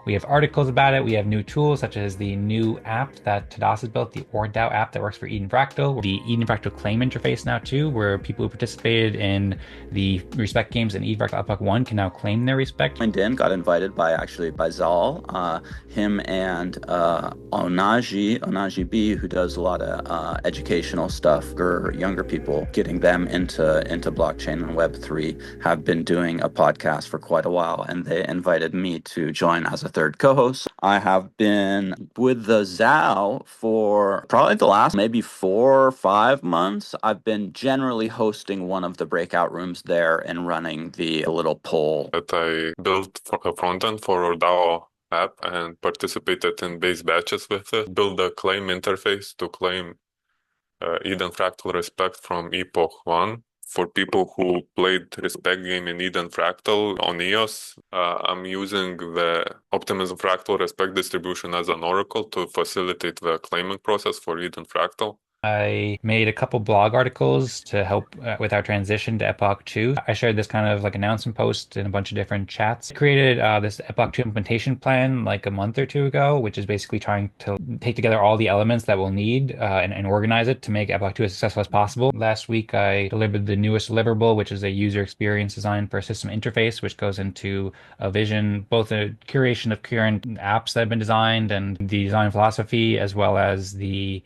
We have articles about it. We have new tools such as the new app that Tadas has built, the ORDAO app that works for Eden Fractal, the Eden Fractal claim interface now too, where people who participated in the Respect games in Eden Fractal Epoch 1 can now claim their Respect. LinkedIn got invited by ZAO, him and Onaji B, who does a lot of educational stuff for younger people, getting them into blockchain and Web3, have been doing a podcast for quite a while, and they invited me to join as a third co-host. I have been with the ZAO for probably the last maybe 4 or 5 months. I've been generally hosting one of the breakout rooms there and running the little poll. That I built a front end for our DAO app and participated in base batches with it. Build a claim interface to claim Eden Fractal Respect from Epoch 1. For people who played Respect game in Eden Fractal on EOS, I'm using the Optimism Fractal Respect distribution as an oracle to facilitate the claiming process for Eden Fractal. I made a couple blog articles to help with our transition to Epoch 2. I shared this kind of like announcement post in a bunch of different chats. I created this Epoch 2 implementation plan like a month or two ago, which is basically trying to take together all the elements that we'll need and organize it to make Epoch 2 as successful as possible. Last week, I delivered the newest deliverable, which is a user experience design for a system interface, which goes into a vision, both a curation of current apps that have been designed and the design philosophy, as well as the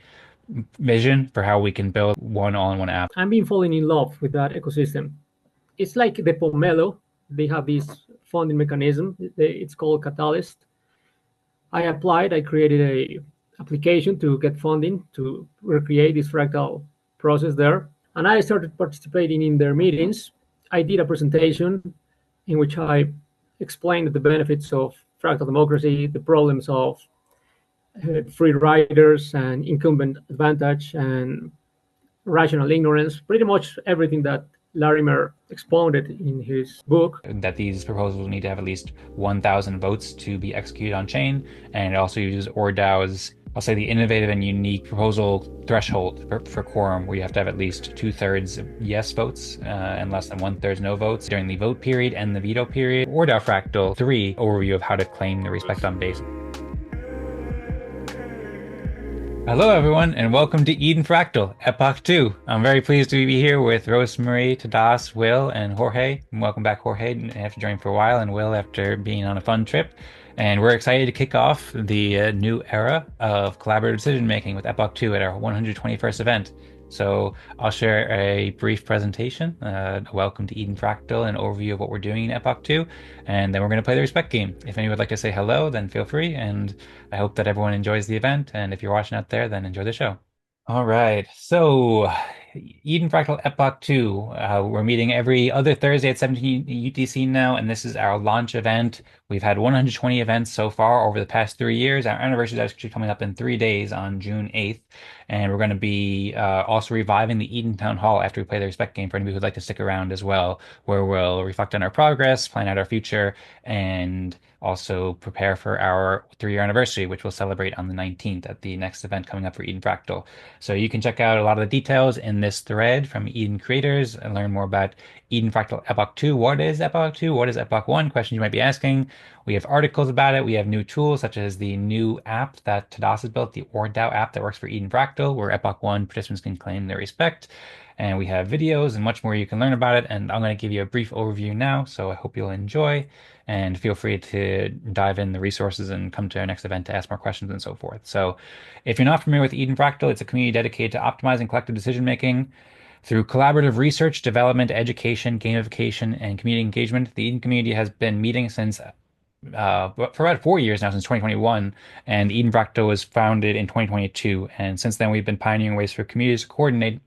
vision for how we can build one all-in-one app. I've been falling in love with that ecosystem. It's like the Pomelo. They have this funding mechanism. It's called Catalyst. I applied. I created a application to get funding to recreate this fractal process there. And I started participating in their meetings. I did a presentation in which I explained the benefits of fractal democracy, the problems of free riders and incumbent advantage and rational ignorance, pretty much everything that Larimer expounded in his book. That these proposals need to have at least 1,000 votes to be executed on chain, and it also uses ORDAO's, I'll say, the innovative and unique proposal threshold for quorum, where you have to have at least 2/3 yes votes and less than 1/3 no votes during the vote period and the veto period. ORDAO Fractal 3 overview of how to claim the respect on base. Hello everyone, and welcome to Eden Fractal, Epoch 2. I'm very pleased to be here with Rosemarie, Tadas, Will, and Jorge. And welcome back, Jorge, after joining for a while, and Will after being on a fun trip. And we're excited to kick off the new era of collaborative decision-making with Epoch 2 at our 121st event. So I'll share a brief presentation, a welcome to Eden Fractal, an overview of what we're doing in Epoch 2, and then we're going to play the Respect game. If anyone would like to say hello, then feel free, and I hope that everyone enjoys the event, and if you're watching out there, then enjoy the show. All right, so Eden Fractal Epoch 2. We're meeting every other Thursday at 17 UTC now, and this is our launch event. We've had 120 events so far over the past 3 years. Our anniversary is actually coming up in 3 days on June 8th, and we're going to be also reviving the Eden Town Hall after we play the Respect game for anybody who'd like to stick around as well, where we'll reflect on our progress, plan out our future, and also prepare for our 3-year anniversary, which we'll celebrate on the 19th at the next event coming up for Eden Fractal. So you can check out a lot of the details in this thread from Eden creators and learn more about Eden Fractal Epoch 2. What is Epoch 2? What is Epoch 1? Questions you might be asking. We have articles about it. We have new tools such as the new app that Tadas has built, the ORDAO app that works for Eden Fractal, where Epoch 1 participants can claim their respect. And we have videos and much more you can learn about it. And I'm going to give you a brief overview now, so I hope you'll enjoy. And feel free to dive in the resources and come to our next event to ask more questions and so forth. So if you're not familiar with Eden Fractal, it's a community dedicated to optimizing collective decision-making through collaborative research, development, education, gamification, and community engagement. The Eden community has been meeting since for about 4 years now, since 2021, and Eden Fractal was founded in 2022. And since then, we've been pioneering ways for communities to coordinate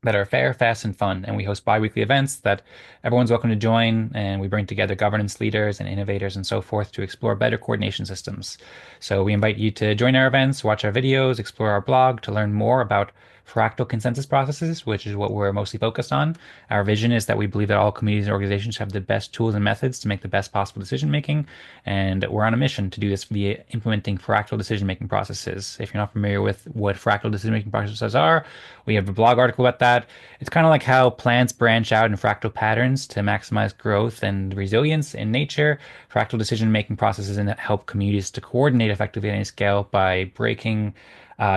that are fair, fast, and fun. And we host bi-weekly events that everyone's welcome to join, and we bring together governance leaders and innovators and so forth to explore better coordination systems. So we invite you to join our events, watch our videos, explore our blog to learn more about fractal consensus processes, which is what we're mostly focused on. Our vision is that we believe that all communities and organizations have the best tools and methods to make the best possible decision making, and we're on a mission to do this via implementing fractal decision making processes. If you're not familiar with what fractal decision making processes are, we have a blog article about that. It's kind of like how plants branch out in fractal patterns to maximize growth and resilience in nature. Fractal decision making processes that help communities to coordinate effectively on any scale by breaking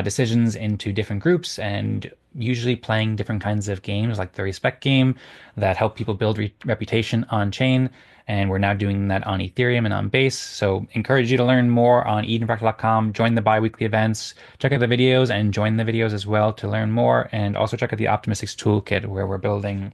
decisions into different groups and usually playing different kinds of games like the Respect game that help people build reputation on chain. And we're now doing that on Ethereum and on Base. So encourage you to learn more on edenfractal.com, join the bi-weekly events, check out the videos and join the videos as well to learn more. And also check out the Optimistics Toolkit where we're building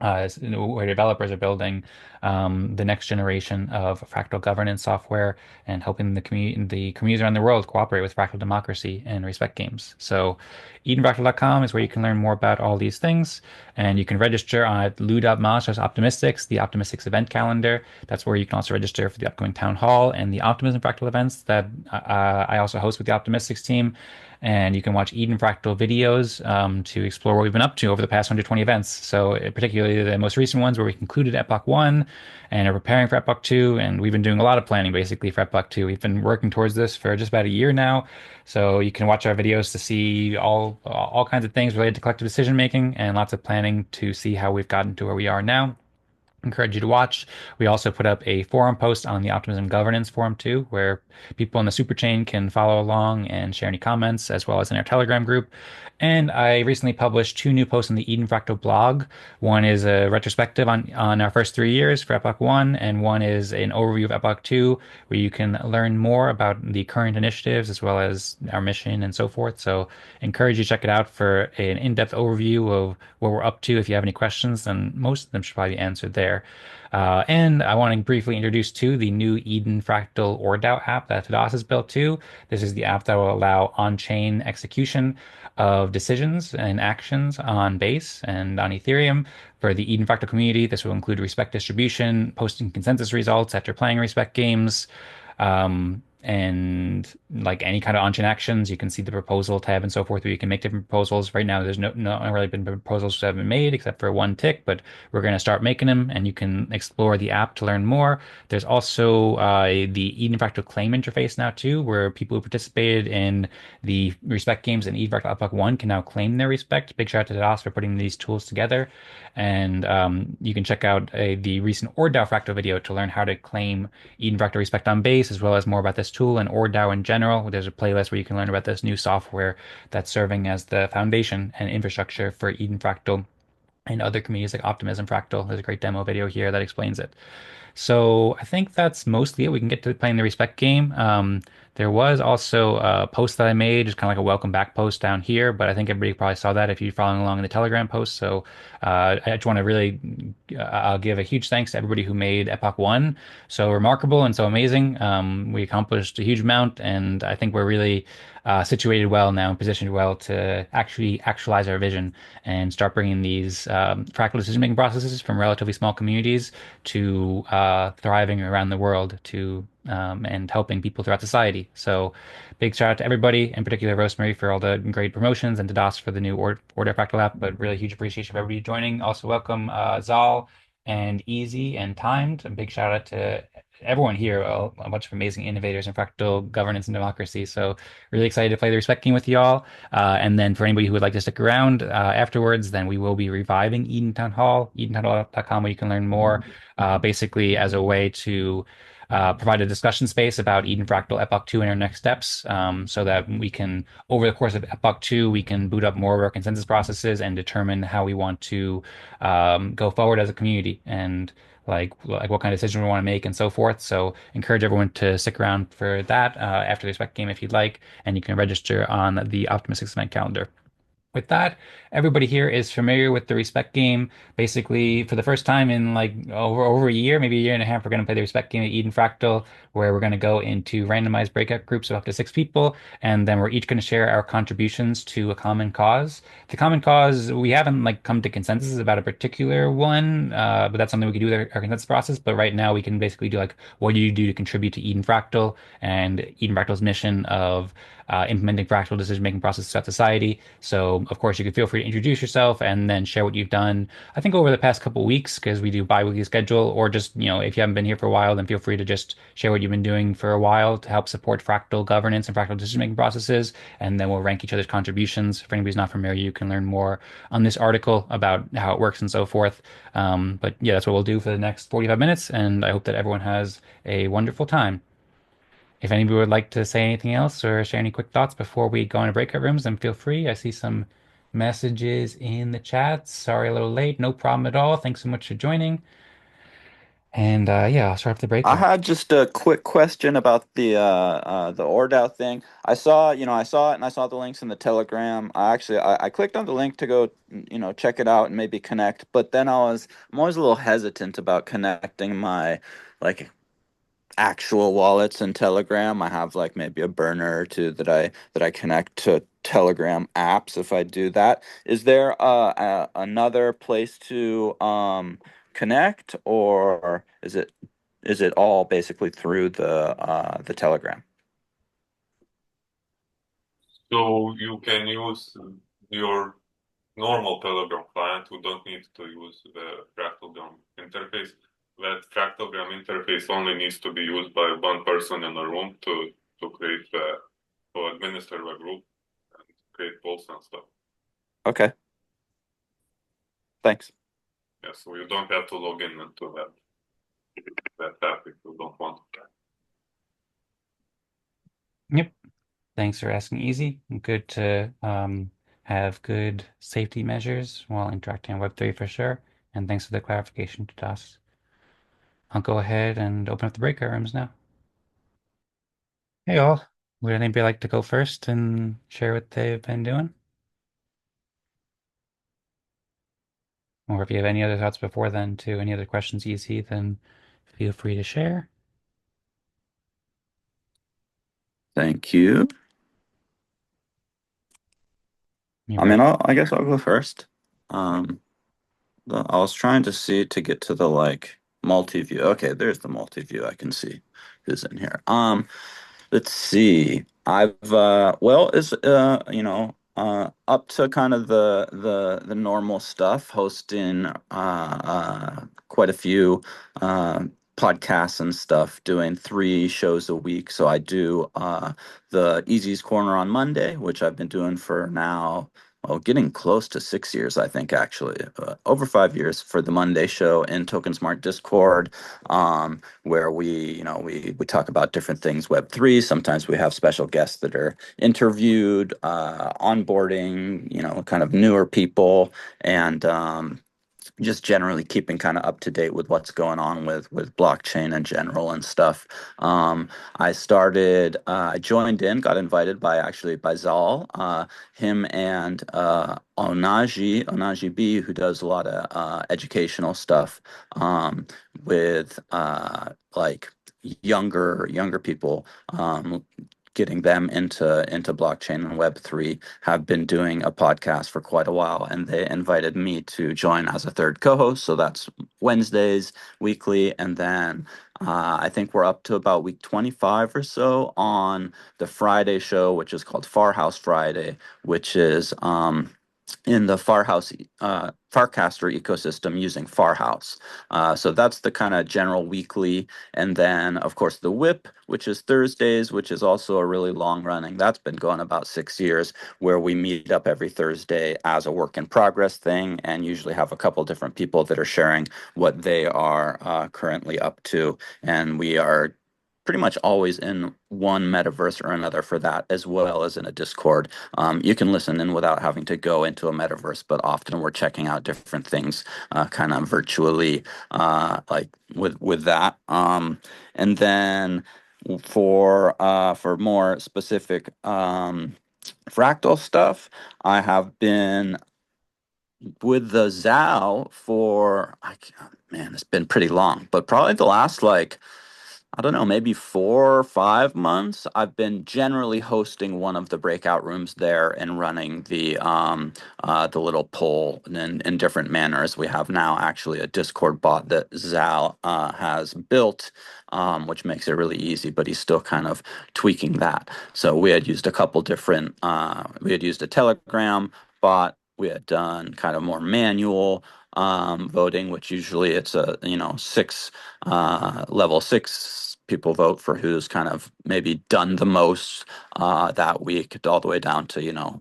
where developers are building the next generation of fractal governance software and helping the communities around the world cooperate with fractal democracy and respect games. So edenfractal.com is where you can learn more about all these things, and you can register on lu.ma/optimistics, the Optimistics event calendar. That's where you can also register for the upcoming town hall and the Optimism Fractal events that I also host with the Optimistics team. And you can watch Eden Fractal videos to explore what we've been up to over the past 120 events. So particularly the most recent ones where we concluded Epoch 1 and are preparing for Epoch 2. And we've been doing a lot of planning basically for Epoch 2. We've been working towards this for just about a year now. So you can watch our videos to see all kinds of things related to collective decision making and lots of planning to see how we've gotten to where we are now. Encourage you to watch. We also put up a forum post on the Optimism Governance forum too, where people in the super chain can follow along and share any comments, as well as in our Telegram group. And I recently published 2 new posts on the Eden Fractal blog. One is a retrospective on our first 3 years for Epoch 1, and one is an overview of Epoch 2, where you can learn more about the current initiatives as well as our mission and so forth. So encourage you to check it out for an in-depth overview of what we're up to. If you have any questions, then most of them should probably be answered there. And I want to briefly introduce too the new Eden Fractal ORDAO app that Tadas has built too. This is the app that will allow on-chain execution of decisions and actions on Base and on Ethereum. For the Eden Fractal community, this will include respect distribution, posting consensus results after playing respect games, and like any kind of on-chain actions. You can see the proposal tab and so forth where you can make different proposals. Right now, there's not really been proposals that have been made except for one tick, but we're going to start making them, and you can explore the app to learn more. There's also the Eden Fractal claim interface now too, where people who participated in the respect games in Eden Fractal Epoch 1 can now claim their respect. Big shout out to Tadas for putting these tools together. And you can check out the recent ORDAO Fractal video to learn how to claim Eden Fractal Respect on Base, as well as more about this tool and ORDAO in general. There's a playlist where you can learn about this new software that's serving as the foundation and infrastructure for Eden Fractal and other communities like Optimism Fractal. There's a great demo video here that explains it. So I think that's mostly it. We can get to playing the respect game. There was also a post that I made, just kind of like a welcome back post down here, but I think everybody probably saw that if you're following along in the Telegram post. So I just want to really I'll give a huge thanks to everybody who made Epoch 1 so remarkable and so amazing. We accomplished a huge amount, and I think we're really situated well now and positioned well to actually actualize our vision and start bringing these fractal decision-making processes from relatively small communities to thriving around the world to and helping people throughout society. So big shout out to everybody, in particular Rosemary for all the great promotions and to Das for the new Order Fractal app, but really huge appreciation for everybody joining. Also welcome Zal and Easy and Timed. A big shout out to everyone here, a bunch of amazing innovators in fractal governance and democracy. So really excited to play the respect game with y'all. And then for anybody who would like to stick around afterwards, then we will be reviving Eden Town Hall, edentownhall.com, where you can learn more, basically as a way to provide a discussion space about Eden Fractal Epoch 2 and our next steps, so that we can, over the course of Epoch 2, we can boot up more of our consensus processes and determine how we want to go forward as a community and like what kind of decision we want to make and so forth. So encourage everyone to stick around for that after the respect game if you'd like, and you can register on the Optimistic event calendar. With that, everybody here is familiar with the Respect game. Basically, for the first time in like over a year, maybe a year and a half, we're going to play the Respect game at Eden Fractal, where we're going to go into randomized breakout groups of up to 6 people, and then we're each going to share our contributions to a common cause. The common cause, we haven't like come to consensus about a particular one, but that's something we can do with our consensus process. But right now, we can basically do like, what do you do to contribute to Eden Fractal and Eden Fractal's mission of implementing fractal decision-making processes throughout society. So, of course, you can feel free to introduce yourself and then share what you've done. I think over the past couple weeks, because we do bi-weekly schedule, or just, if you haven't been here for a while, then feel free to just share what you've been doing for a while to help support fractal governance and fractal decision-making processes. And then we'll rank each other's contributions. For anybody who's not familiar, you can learn more on this article about how it works and so forth. But yeah, that's what we'll do for the next 45 minutes. And I hope that everyone has a wonderful time. If anybody would like to say anything else or share any quick thoughts before we go into breakout rooms, then feel free. I see some messages in the chat. Sorry, a little late. No problem at all. Thanks so much for joining. And yeah, I'll start off the I breakout. had just a quick question about the ORDAO thing. I saw it and I saw the links in the Telegram. I clicked on the link to go, check it out and maybe connect. But then I'm always a little hesitant about connecting my like actual wallets in Telegram. I have like maybe a burner or two that I connect to Telegram apps. If I do that, is there another place to connect, or is it all basically through the Telegram? So you can use your normal Telegram client who don't need to use the FractalGram interface. That FractalGram interface only needs to be used by one person in a room to administer the group and create polls and stuff. Okay. Thanks. Yeah, so you don't have to log in into that app if you don't want to. Yep. Thanks for asking, Easy. Good to have good safety measures while interacting on Web3 for sure. And thanks for the clarification, Tadas. I'll go ahead and open up the breakout rooms now. Hey all, would anybody like to go first and share what they've been doing? Or if you have any other thoughts before then too, any other questions you see, then feel free to share. Thank you. You're I mean, welcome. I guess I'll go first. I was trying to get to the like multi-view. Okay, there's the multi-view. I can see who's in here. Let's see. I've well, it's up to kind of the normal stuff, hosting quite a few podcasts and stuff, doing 3 shows a week. So I do the Easy's Corner on Monday, which I've been doing for now. Oh, getting close to 6 years, I think, actually. Over 5 years for the Monday show in Token Smart Discord, where we talk about different things, Web3. Sometimes we have special guests that are interviewed, onboarding, kind of newer people, and just generally keeping kind of up to date with what's going on with blockchain in general and stuff. I joined in, got invited by ZAO, him and Onaji B, who does a lot of educational stuff with like younger people, getting them into blockchain and Web3, have been doing a podcast for quite a while, and they invited me to join as a third co-host. So that's Wednesdays weekly, and then I think we're up to about week 25 or so on the Friday show, which is called Farhouse Friday, which is in the Farcaster ecosystem using Farhouse. So that's the kind of general weekly. And then, of course, the Whip, which is Thursdays, which is also a really long running. That's been going about 6 years, where we meet up every Thursday as a work in progress thing, and usually have a couple different people that are sharing what they are currently up to. And we are pretty much always in one metaverse or another for that, as well as in a Discord. You can listen in without having to go into a metaverse, but often we're checking out different things kind of virtually, like with that. And then for more specific fractal stuff, I have been with the ZAO for, man, it's been pretty long, but probably the last, like, I don't know, maybe 4 or 5 months, I've been generally hosting one of the breakout rooms there and running the little poll in different manners. We have now actually a Discord bot that ZAO has built, which makes it really easy, but he's still kind of tweaking that. So we had used a couple different, we had used a Telegram bot. We had done kind of more manual voting, which usually it's a, level 6 people vote for who's kind of maybe done the most that week, all the way down to,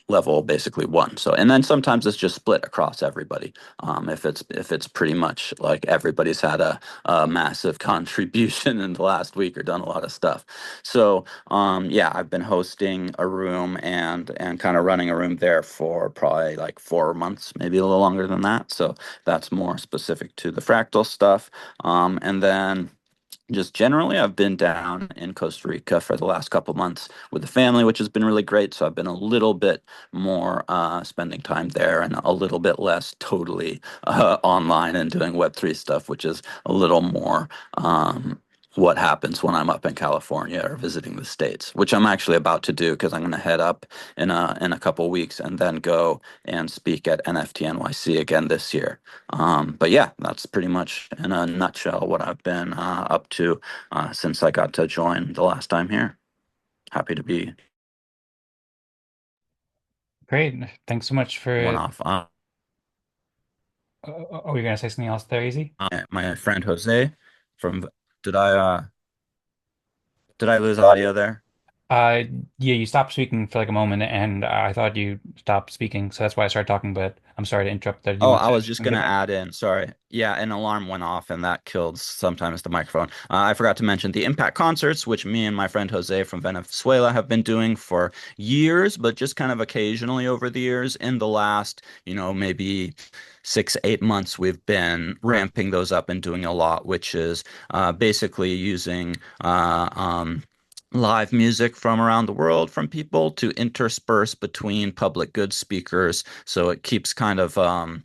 level basically 1. So, and then sometimes it's just split across everybody. If it's pretty much like everybody's had a massive contribution in the last week or done a lot of stuff. So yeah, I've been hosting a room and kind of running a room there for probably like 4 months, maybe a little longer than that. So that's more specific to the fractal stuff. And then just generally, I've been down in Costa Rica for the last couple months with the family, which has been really great. So I've been a little bit more spending time there and a little bit less totally online and doing Web3 stuff, which is a little more what happens when I'm up in California or visiting the States, which I'm actually about to do because I'm going to head up in a couple weeks and then go and speak at NFT NYC again this year. But yeah, that's pretty much in a nutshell what I've been up to since I got to join the last time here. Happy to be Great. Thanks so much one for. off. Oh, you're gonna say something else there, Easy? My friend Jose from did I uh did I lose audio there? Uh, yeah, you stopped speaking for like a moment, and I thought you stopped speaking, so that's why I started talking. But I'm sorry to interrupt there. Do you Oh, want I to was just get gonna back? add in, sorry. Yeah, an alarm went off and that killed sometimes the microphone. I forgot to mention the Impact concerts, which me and my friend Jose from Venezuela have been doing for years, but just kind of occasionally over the years. In the last, maybe 6, 8 months, we've been ramping those up and doing a lot, which is basically using live music from around the world from people to intersperse between public goods speakers. So it keeps kind of a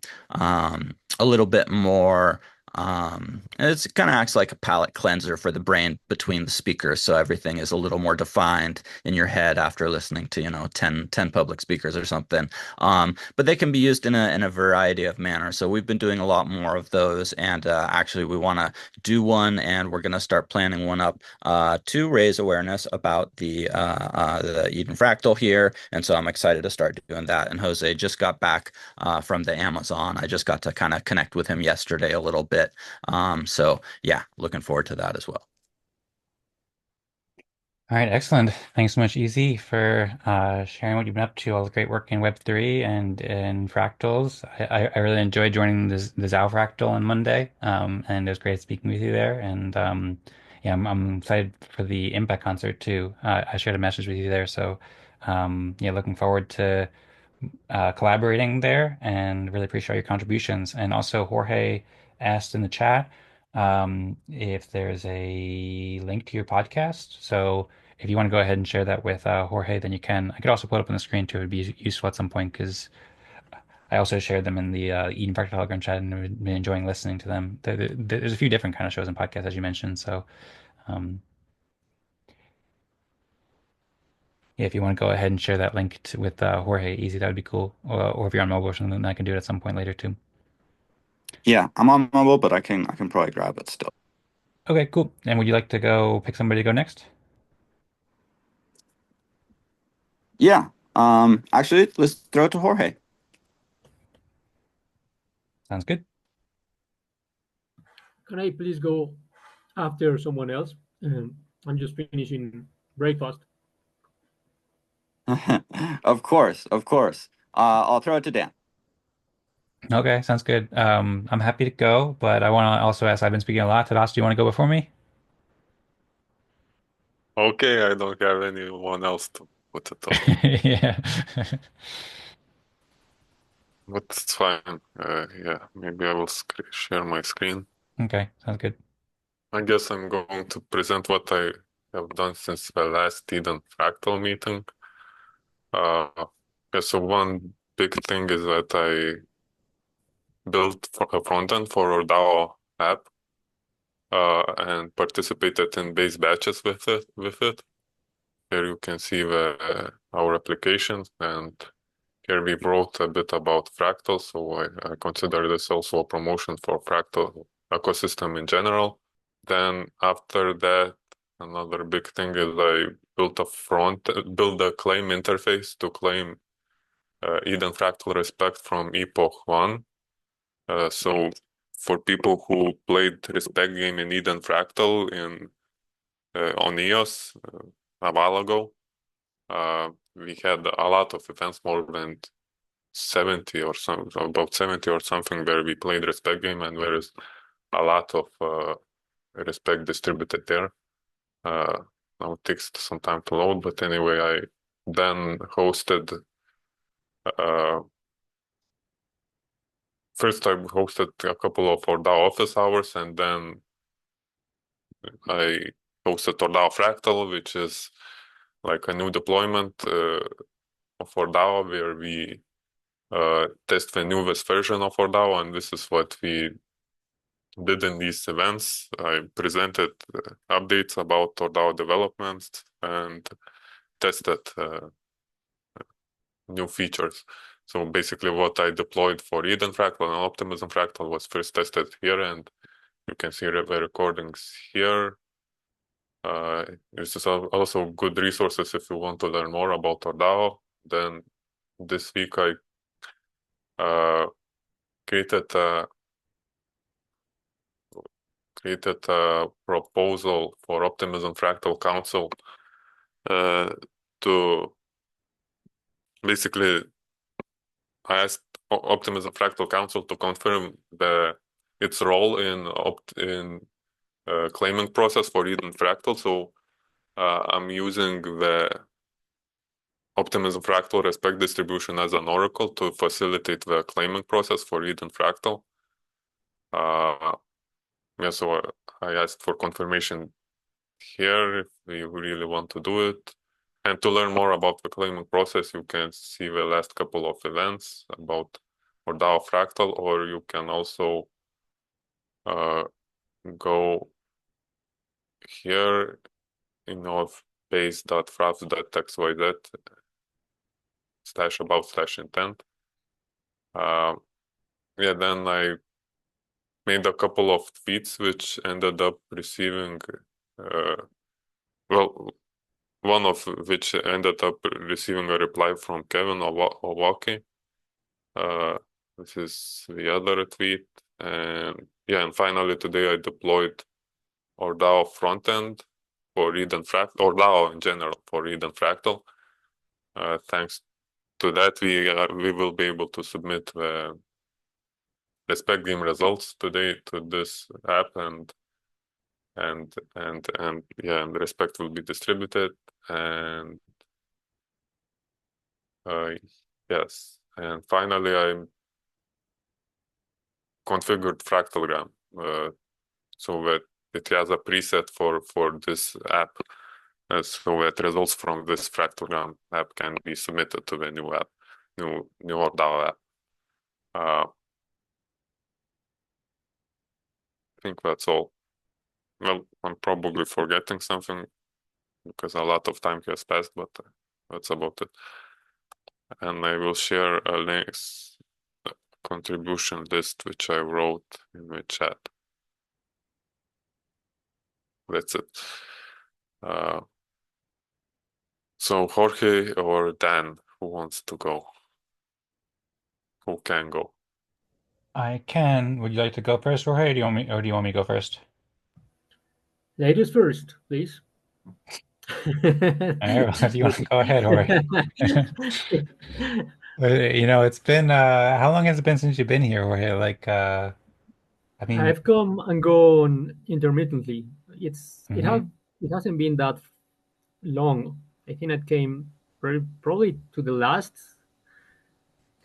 little bit more. It kind of acts like a palate cleanser for the brain between the speakers, so everything is a little more defined in your head after listening to 10 public speakers or something. But they can be used in a variety of manners. So we've been doing a lot more of those, and actually we want to do one, and we're going to start planning one up to raise awareness about the Eden Fractal here. And so I'm excited to start doing that. And Jose just got back from the Amazon. I just got to kind of connect with him yesterday a little bit. So yeah, looking forward to that as well. All right, excellent. Thanks so much, Easy, for sharing what you've been up to, all the great work in Web3 and in fractals. I really enjoyed joining the ZAO Fractal on Monday, and it was great speaking with you there. And yeah, I'm excited for the Impact concert too. I shared a message with you there, so yeah, looking forward to collaborating there and really appreciate your contributions. And also, Jorge asked in the chat if there's a link to your podcast. So if you want to go ahead and share that with Jorge, then you can. I could also put it up on the screen too. It would be useful at some point because I also shared them in the Eden Fractal Telegram chat and I've been enjoying listening to them. There's a few different kind of shows and podcasts, as you mentioned. So um, yeah, if you want to go ahead and share that link with Jorge, easy, that would be cool. Or if you're on mobile or something, then I can do it at some point later too. Yeah, I'm on mobile, but I can probably grab it still. Okay, cool. And would you like to go pick somebody to go next? Yeah. Actually, let's throw it to Jorge. Sounds good. Can I please go after someone else? I'm just finishing breakfast. Of course, of course. I'll throw it to Dan. Okay, sounds good. I'm happy to go, but I want to also ask, I've been speaking a lot. Tadas, do you want to go before me? Okay, I don't have anyone else to put it on, Yeah. but it's fine. Yeah, maybe I will share my screen. Okay, sounds good. I guess I'm going to present what I have done since the last Eden Fractal meeting. Uh, yeah, so one big thing is that I built a front end for our DAO app. and participated in base batches with it. Here you can see our application, and here we wrote a bit about Fractal, so I consider this also a promotion for Fractal ecosystem in general. Then after that, another big thing is I built a claim interface to claim Eden Fractal Respect from Epoch 1. So for people who played Respect game in Eden Fractal on EOS a while ago, we had a lot of events, more than 70 or about 70 or something, where we played Respect game, and there is a lot of Respect distributed there. Now it takes some time to load, but anyway, I then hosted first I hosted a couple of ORDAO office hours, and then I hosted ORDAO Fractal, which is like a new deployment of ORDAO, where we test the newest version of ORDAO, and this is what we did in these events. I presented updates about ORDAO developments and tested new features. So basically what I deployed for Eden Fractal and Optimism Fractal was first tested here, and you can see the recordings here. This is also good resources if you want to learn more about ORDAO. Then this week I created a proposal for Optimism Fractal Council to basically, I asked Optimism Fractal Council to confirm its role in claiming process for Eden Fractal. So I'm using the Optimism Fractal Respect distribution as an oracle to facilitate the claiming process for Eden Fractal. Yeah, so I asked for confirmation here if you really want to do it. And to learn more about the claiming process, you can see the last couple of events about ORDAO Fractal, or you can also go here in base.frafs.xyz/about/intent. Yeah, then I made a couple of tweets which ended up receiving, well, one of which ended up receiving a reply from Kevin Owaki. This is the other tweet. And yeah, and finally today I deployed ORDAO frontend for Eden Fractal, ORDAO in general for Eden Fractal. Thanks to that, we will be able to submit the Respect game results today to this app, and yeah, and the Respect will be distributed, and yes, and finally I configured FractalGram so that it has a preset for this app, so that results from this FractalGram app can be submitted to the new app, new ORDAO app. I think that's all. Well, I'm probably forgetting something because a lot of time has passed, but that's about it. And I will share a next contribution list which I wrote in the chat. That's it. So Jorge or Dan, who wants to go? Who can go? I can. Would you like to go first, Jorge, or do you want me to go first? Ladies first, please. If you want to go ahead, Jorge. You know, it's been how long has it been since you've been here, Jorge? Like I mean, I've come and gone intermittently. It hasn't been that long. I think I came probably to the last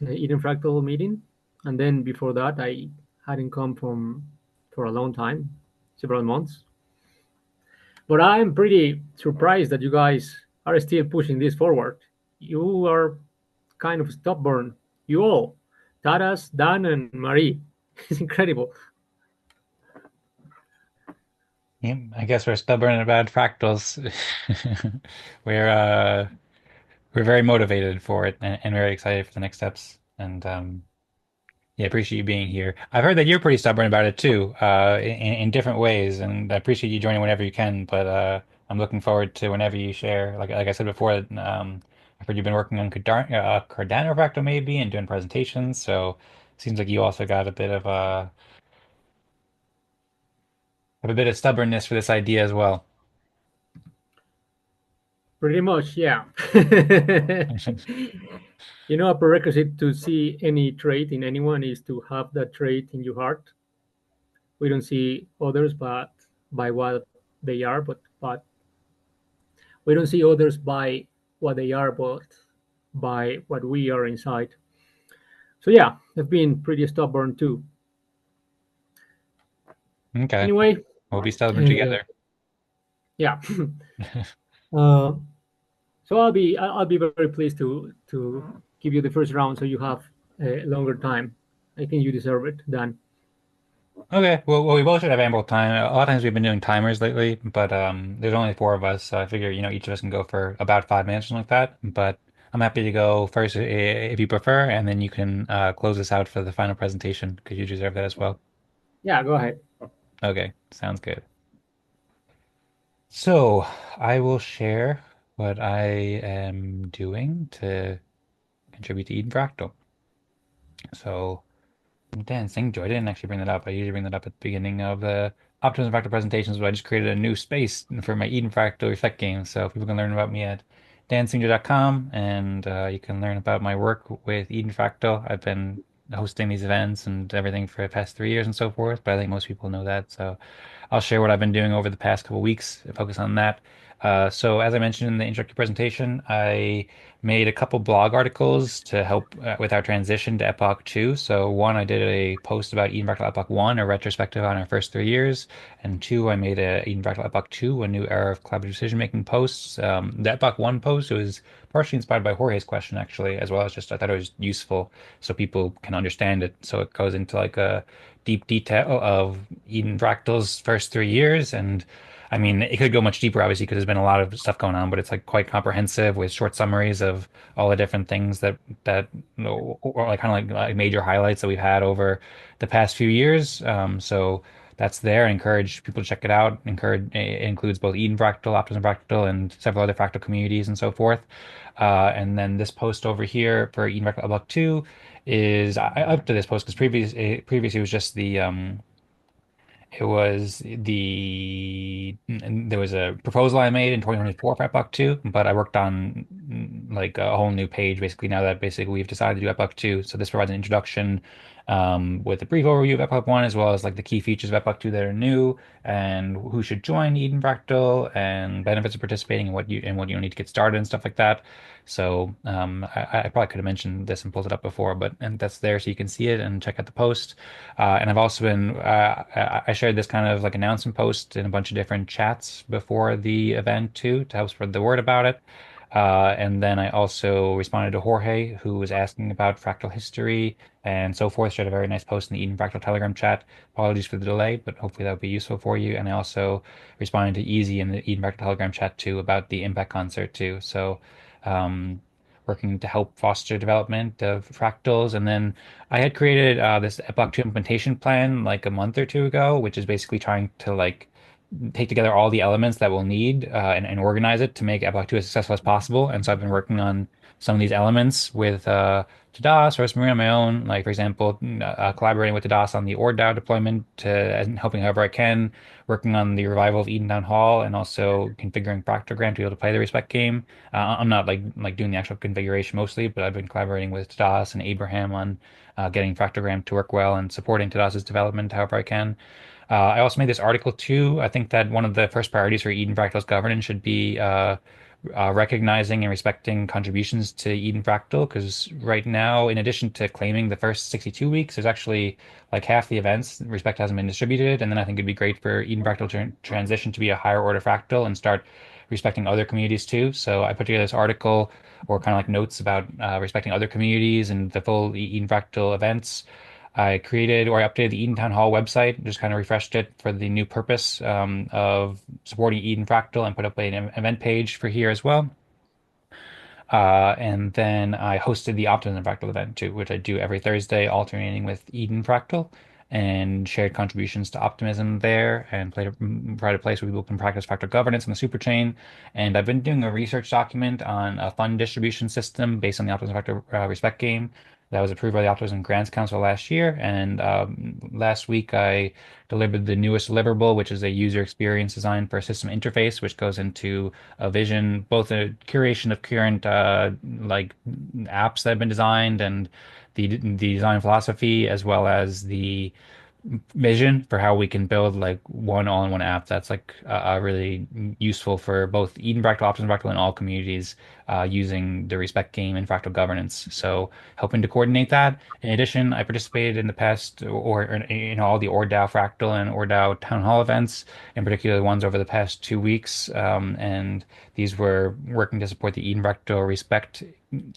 Eden Fractal meeting, and then before that I hadn't come for a long time, several months. But I'm pretty surprised that you guys are still pushing this forward. You are kind of stubborn. You all, Tadas, Dan, and Marie. It's incredible. Yeah, I guess we're stubborn about fractals. We're we're very motivated for it and very excited for the next steps. And yeah, appreciate you being here. I've heard that you're pretty stubborn about it too, in different ways, and I appreciate you joining whenever you can. But I'm looking forward to whenever you share. Like I said before, I've heard you've been working on Cardano Fractal maybe and doing presentations. So it seems like you also got a bit of have a bit of stubbornness for this idea as well. Pretty much, yeah. A prerequisite to see any trait in anyone is to have that trait in your heart. We don't see others but by what they are, but we don't see others by what they are, but by what we are inside. So yeah, I've been pretty stubborn too. Okay, Anyway, we'll be stubborn uh, together. yeah. uh, so I'll be very pleased to give you the first round, so you have a longer time. I think you deserve it, Dan. Okay, well, we both should have ample time. A lot of times we've been doing timers lately, but there's only four of us, so I figure each of us can go for about 5 minutes, something like that. But I'm happy to go first if you prefer, and then you can close us out for the final presentation because you deserve that as well. Yeah, go ahead. Okay, sounds good. So I will share what I am doing to contribute to Eden Fractal. So. Dancing Joy. I didn't actually bring that up. I usually bring that up at the beginning of the Optimism Fractal presentations, but I just created a new space for my Eden Fractal Respect game. So people can learn about me at dancingjoy.com and you can learn about my work with Eden Fractal. I've been hosting these events and everything for the past 3 years and so forth, but I think most people know that. So I'll share what I've been doing over the past couple weeks, focus on that. So as I mentioned in the introductory presentation, I made a couple blog articles to help with our transition to Epoch 2. So one, I did a post about Eden Fractal Epoch 1, a retrospective on our first 3 years. And two, I made a Eden Fractal Epoch 2, a new era of collaborative decision-making posts. The Epoch 1 post was partially inspired by Jorge's question, actually, as well as just I thought it was useful so people can understand it. So it goes into like a deep detail of Eden Fractal's first 3 years. And I mean, it could go much deeper, obviously, because there's been a lot of stuff going on, but it's like quite comprehensive with short summaries of all the different things that or like kind of like major highlights that we've had over the past few years. So that's there. I encourage people to check it out. Encourage it includes both Eden Fractal, Optimism Fractal, and several other fractal communities and so forth. And then this post over here for Eden Fractal Block 2 is up to this post because previously it was just it was there was a proposal I made in 2024 for Epoch 2, but I worked on like a whole new page basically now that basically we've decided to do Epoch 2. So this provides an introduction with a brief overview of Epoch 1 as well as like the key features of Epoch 2 that are new and who should join Eden Fractal and benefits of participating and what you need to get started and stuff like that. So I probably could have mentioned this and pulled it up before, but and that's there so you can see it and check out the post. And I've also been I shared this kind of like announcement post in a bunch of different chats before the event too to help spread the word about it. And then I also responded to Jorge, who was asking about fractal history and so forth. Shared a very nice post in the Eden Fractal Telegram chat. Apologies for the delay, but hopefully that will be useful for you. And I also responded to Easy in the Eden Fractal Telegram chat too about the Impact concert too. So um, working to help foster development of fractals. And then I had created this Epoch 2 implementation plan like a month or two ago, which is basically trying to like take together all the elements that we'll need and organize it to make Epoch 2 as successful as possible. And so I've been working on some of these elements with Tadas, Rosemary on my own, like for example, collaborating with Tadas on the ORDAO deployment to and helping however I can, working on the revival of Eden Town Hall and also configuring FractalGram to be able to play the Respect game. I'm not like doing the actual configuration mostly, but I've been collaborating with Tadas and Abraham on getting FractalGram to work well and supporting Tadas's development however I can. I also made this article too. I think that one of the first priorities for Eden Fractal's governance should be recognizing and respecting contributions to Eden Fractal, because right now, in addition to claiming the first 62 weeks, there's actually like half the events Respect hasn't been distributed, and then I think it'd be great for Eden Fractal to transition to be a higher order fractal and start respecting other communities too. So I put together this article or kind of like notes about respecting other communities and the full Eden Fractal events. I created or I updated the Eden Town Hall website, just kind of refreshed it for the new purpose of supporting Eden Fractal, and put up an event page for here as well. And then I hosted the Optimism Fractal event too, which I do every Thursday, alternating with Eden Fractal, and shared contributions to optimism there, and provide a place where people can practice fractal governance on the super chain. And I've been doing a research document on a fund distribution system based on the Optimism Fractal Respect game that was approved by the Optimism Grants Council last year. And last week I delivered the newest deliverable, which is a user experience design for a system interface, which goes into a vision, both a curation of current like apps that have been designed, and the design philosophy, as well as the vision for how we can build like one all-in-one app that's like really useful for both Eden Fractal, Optimism Fractal, and all communities using the Respect game and fractal governance. So helping to coordinate that. In addition, I participated in the past or in all the ORDAO Fractal and ORDAO Town Hall events, in particular the ones over the past 2 weeks. And these were working to support the Eden Fractal Respect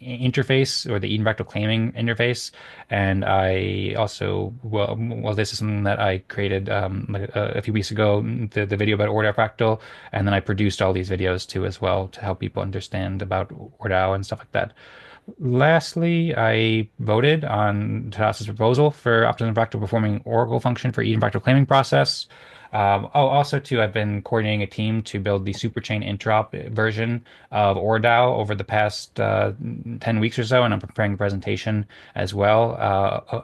interface, or the Eden Fractal claiming interface. And I also, well, this is something that I created like a few weeks ago, the video about ORDAO Fractal, and then I produced all these videos too as well to help people understand about ORDAO and stuff like that. Lastly, I voted on Tadas' proposal for Optimism Fractal performing Oracle function for Eden Fractal claiming process. Also, too, I've been coordinating a team to build the Superchain interop version of ORDAO over the past 10 weeks or so, and I'm preparing a presentation as well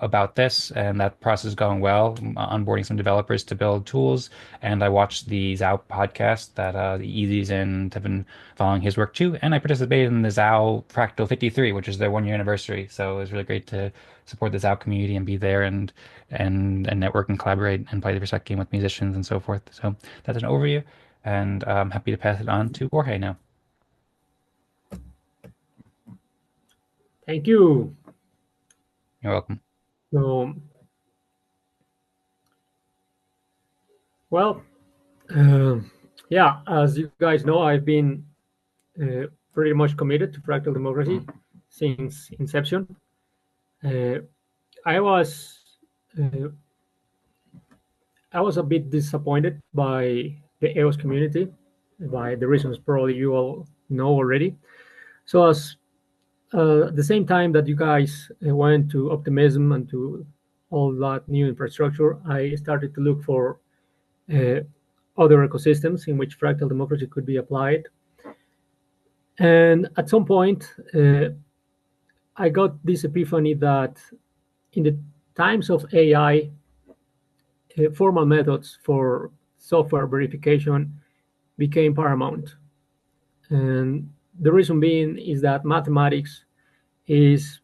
about this, and that process is going well, onboarding some developers to build tools. And I watched the ZAO podcast that the Easy's and have been following his work too, and I participated in the ZAO Fractal 53, which is their 1 year anniversary. So it was really great to support the ZAO community and be there and network and collaborate and play the Respect game with musicians and so forth. So that's an overview, and I'm happy to pass it on to Jorge now. Thank you. You're welcome. So, well, yeah, as you guys know, I've been pretty much committed to fractal democracy since inception. I was a bit disappointed by the EOS community, by the reasons probably you all know already. So as the same time that you guys went to Optimism and to all that new infrastructure, I started to look for other ecosystems in which fractal democracy could be applied. And at some point, I got this epiphany that in the times of AI, formal methods for software verification became paramount. And the reason being is that mathematics is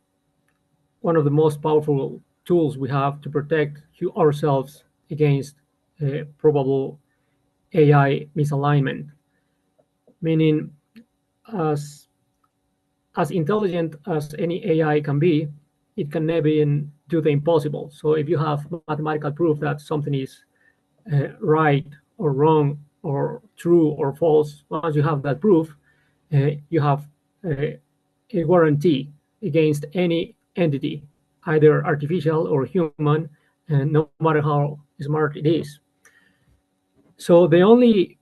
one of the most powerful tools we have to protect ourselves against probable AI misalignment. Meaning, as intelligent as any AI can be, it can never even do the impossible. So if you have mathematical proof that something is right or wrong or true or false, once you have that proof, you have a warranty against any entity, either artificial or human, and no matter how smart it is. So the only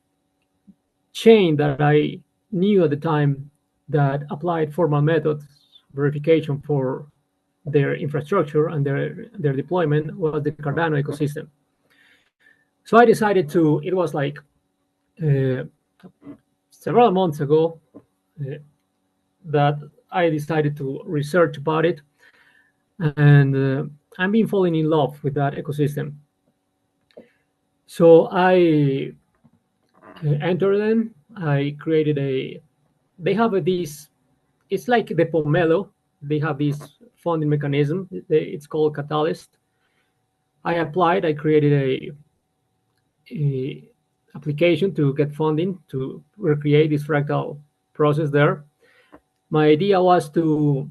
chain that I knew at the time that applied formal methods verification for their infrastructure and their deployment was the Cardano ecosystem. So I decided to, it was like several months ago that I decided to research about it, and I've been falling in love with that ecosystem. So I entered them. I created they have this, it's like the Pomelo. They have this funding mechanism. It's called Catalyst. I applied, I created a application to get funding to recreate this fractal process there. My idea was to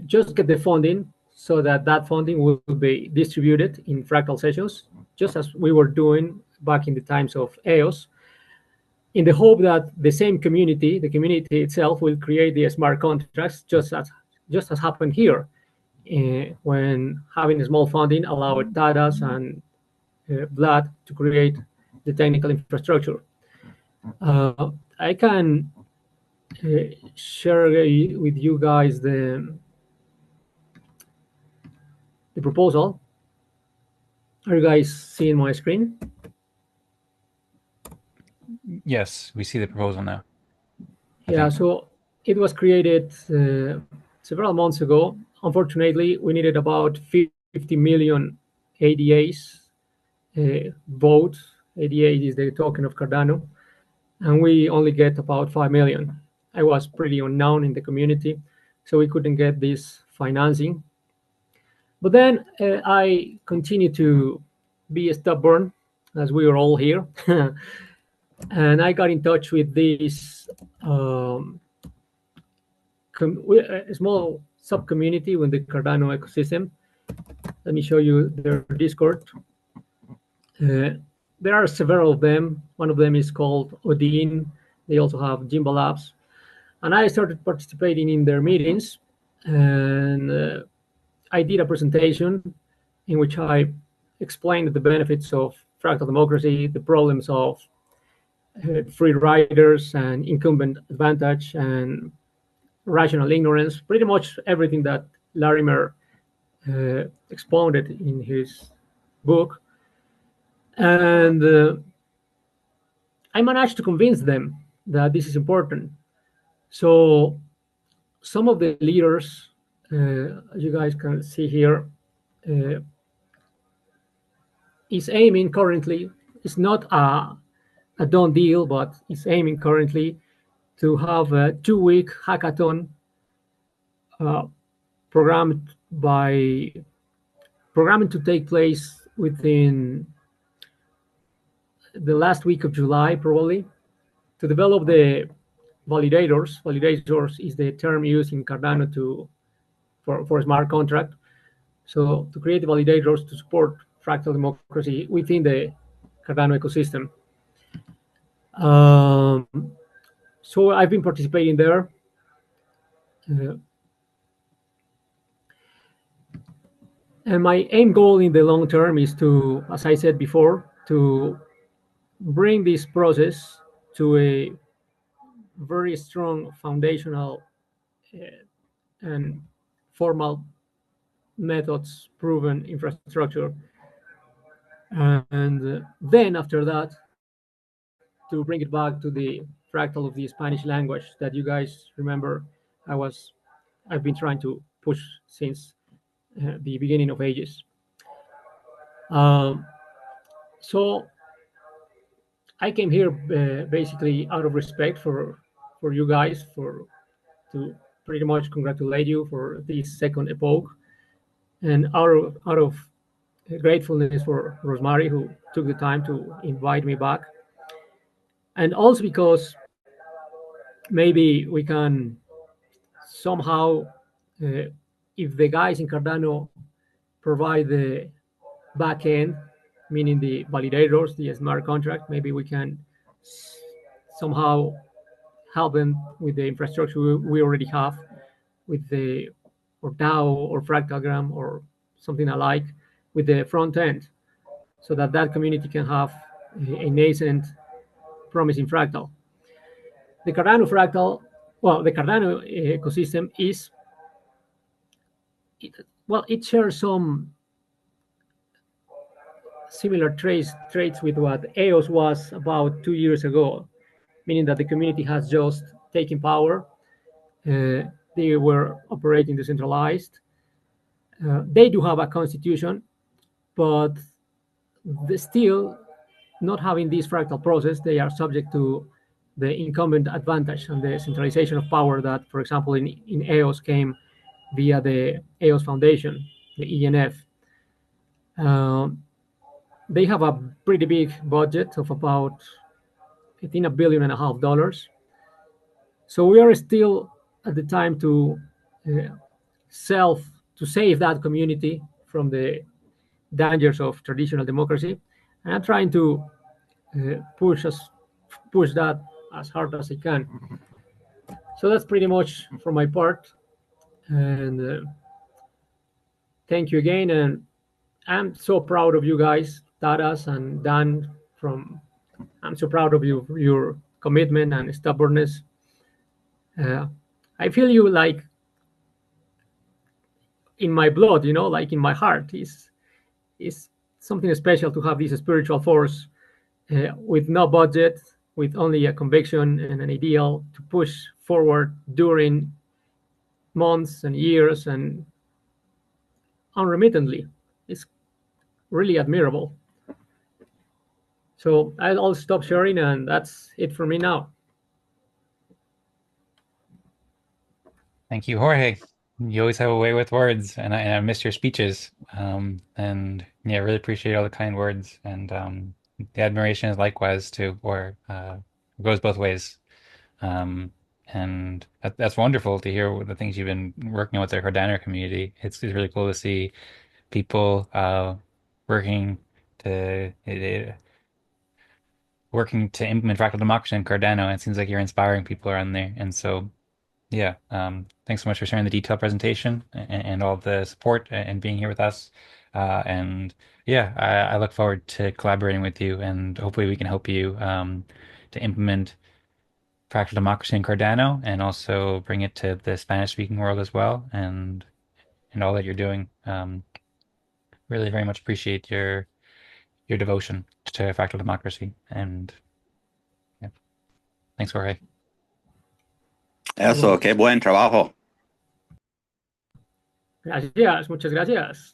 just get the funding so that funding will be distributed in fractal sessions, just as we were doing back in the times of EOS, in the hope that the same community, the community itself, will create the smart contracts, just as happened here. when having a small funding allowed Tadas and Vlad to create the technical infrastructure. I can share with you guys the proposal. Are you guys seeing my screen? Yes, we see the proposal now. Yeah, so it was created several months ago. Unfortunately, we needed about 50 million ADAs vote. ADA is the token of Cardano, and we only get about 5 million. I was pretty unknown in the community, so we couldn't get this financing. But then I continued to be stubborn, as we are all here, and I got in touch with this a small sub-community within the Cardano ecosystem. Let me show you their Discord. There are several of them. One of them is called Odin. They also have Jimba Labs. And I started participating in their meetings. And I did a presentation in which I explained the benefits of fractal democracy, the problems of free riders and incumbent advantage and rational ignorance, pretty much everything that Larimer expounded in his book. And I managed to convince them that this is important. So some of the leaders, you guys can see here, is aiming currently, it's not a done deal, but is aiming currently to have a 2-week hackathon programmed to take place within the last week of July, probably, to develop the validators. Validators is the term used in Cardano for smart contract. So to create the validators to support fractal democracy within the Cardano ecosystem. So I've been participating there. And my aim goal in the long term is to, as I said before, to bring this process to a very strong foundational and formal methods proven infrastructure. And then after that, to bring it back to the fractal of the Spanish language that you guys remember I've been trying to push since the beginning of ages. So I came here basically out of respect for you guys, to pretty much congratulate you for this second epoch, and out of gratefulness for Rosemary, who took the time to invite me back, and also because maybe we can somehow, if the guys in Cardano provide the back end, meaning the validators, the smart contract, maybe we can somehow help them with the infrastructure we already have, with the ORDAO or FractalGram or something alike, with the front end, so that community can have a nascent, promising fractal. The Cardano fractal, well, the Cardano ecosystem is, it shares some similar traits with what EOS was about 2 years ago, meaning that the community has just taken power. They were operating decentralized. They do have a constitution, but they still, not having this fractal process, they are subject to the incumbent advantage and the centralization of power that, for example, in EOS came via the EOS Foundation, the ENF. They have a pretty big budget of about, I think, $1.5 billion. So we are still at the time to save that community from the dangers of traditional democracy. And I'm trying to push that as hard as I can. So that's pretty much for my part. And thank you again, and I'm so proud of you guys, Tadas and Dan. I'm so proud of you, your commitment and stubbornness. I feel you like in my blood, like in my heart. It's something special to have this spiritual force with no budget, with only a conviction and an ideal to push forward during months and years and unremittently. It's really admirable. So I'll stop sharing, and that's it for me now. Thank you, Jorge. You always have a way with words, and I miss your speeches. And yeah, really appreciate all the kind words, and the admiration is likewise too, or it goes both ways. Um, and that's wonderful to hear the things you've been working on with the Cardano community. It's really cool to see people working to working to implement fractal democracy in Cardano. It seems like you're inspiring people around there, and so. Yeah, thanks so much for sharing the detailed presentation and all the support and being here with us. And yeah, I look forward to collaborating with you, and hopefully we can help you to implement fractal democracy in Cardano and also bring it to the Spanish-speaking world as well, and all that you're doing. Really very much appreciate your devotion to fractal democracy. And yeah, thanks, Jorge. Eso, qué buen trabajo. Gracias, muchas gracias.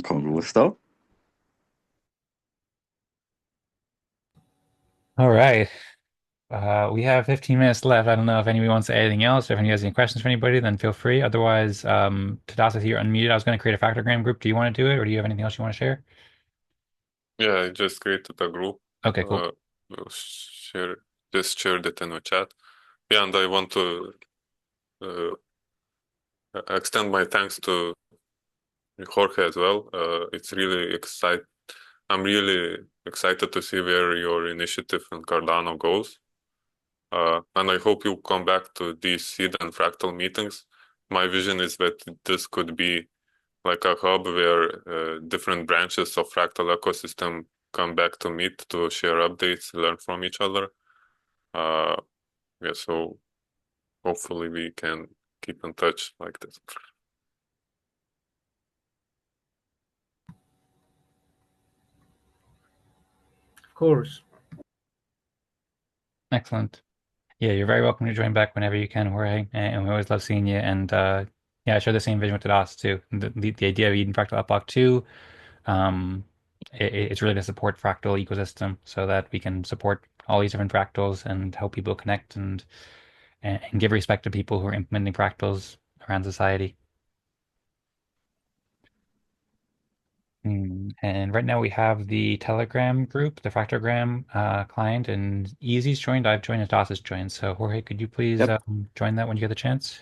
Con gusto. All right. We have 15 minutes left. I don't know if anybody wants to add anything else. If anybody has any questions for anybody, then feel free. Otherwise, Tadas is here unmuted. I was going to create a FractalGram group. Do you want to do it, or do you have anything else you want to share? Yeah, I just created a group. Okay, cool. We'll just shared it in the chat. Yeah, and I want to extend my thanks to Jorge as well. It's really I'm really excited to see where your initiative in Cardano goes. And I hope you come back to these Eden Fractal meetings. My vision is that this could be like a hub where different branches of Fractal ecosystem come back to meet to share updates, learn from each other. Yeah, so hopefully we can keep in touch like this. Of course. Excellent. Yeah, you're very welcome to join back whenever you can, Jorge. And we always love seeing you. And yeah, I share the same vision with Tadas too. The idea of Eden Fractal Epoch 2, it's really to support fractal ecosystem so that we can support all these different fractals and help people connect and give respect to people who are implementing fractals around society. And right now we have the Telegram group, the FractalGram client, and Easy's joined. I've joined, and Tadas has joined. So Jorge, could you please join that when you get the chance?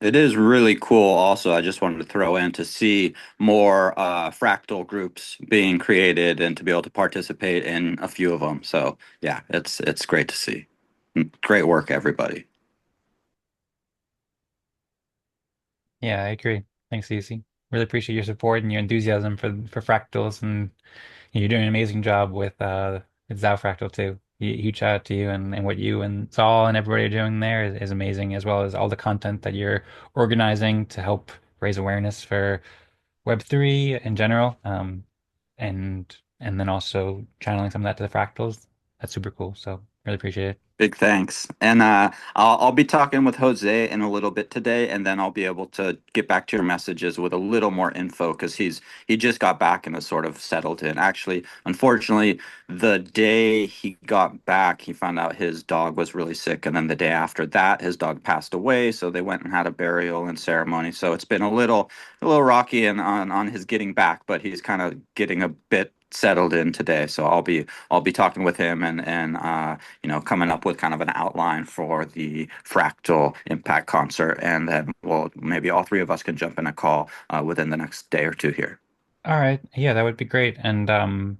It is really cool. Also, I just wanted to throw in to see more fractal groups being created and to be able to participate in a few of them. So yeah, it's great to see. Great work, everybody. Yeah, I agree. Thanks, Easy. Really appreciate your support and your enthusiasm for fractals, and you're doing an amazing job with ZAO Fractal too. Huge shout out to you and what you and Saul and everybody are doing there is amazing, as well as all the content that you're organizing to help raise awareness for Web3 in general, and then also channeling some of that to the fractals. That's super cool. So really appreciate it. Big thanks. And I'll be talking with Jose in a little bit today, and then I'll be able to get back to your messages with a little more info because he just got back and has sort of settled in. Actually, unfortunately, the day he got back, he found out his dog was really sick, and then the day after that, his dog passed away. So they went and had a burial and ceremony. So it's been a little rocky and on his getting back, but he's kind of getting a bit settled in today. So I'll be talking with him and coming up with kind of an outline for the Fractal Impact concert, and then maybe all three of us can jump in a call within the next day or two here. All right. Yeah, that would be great. And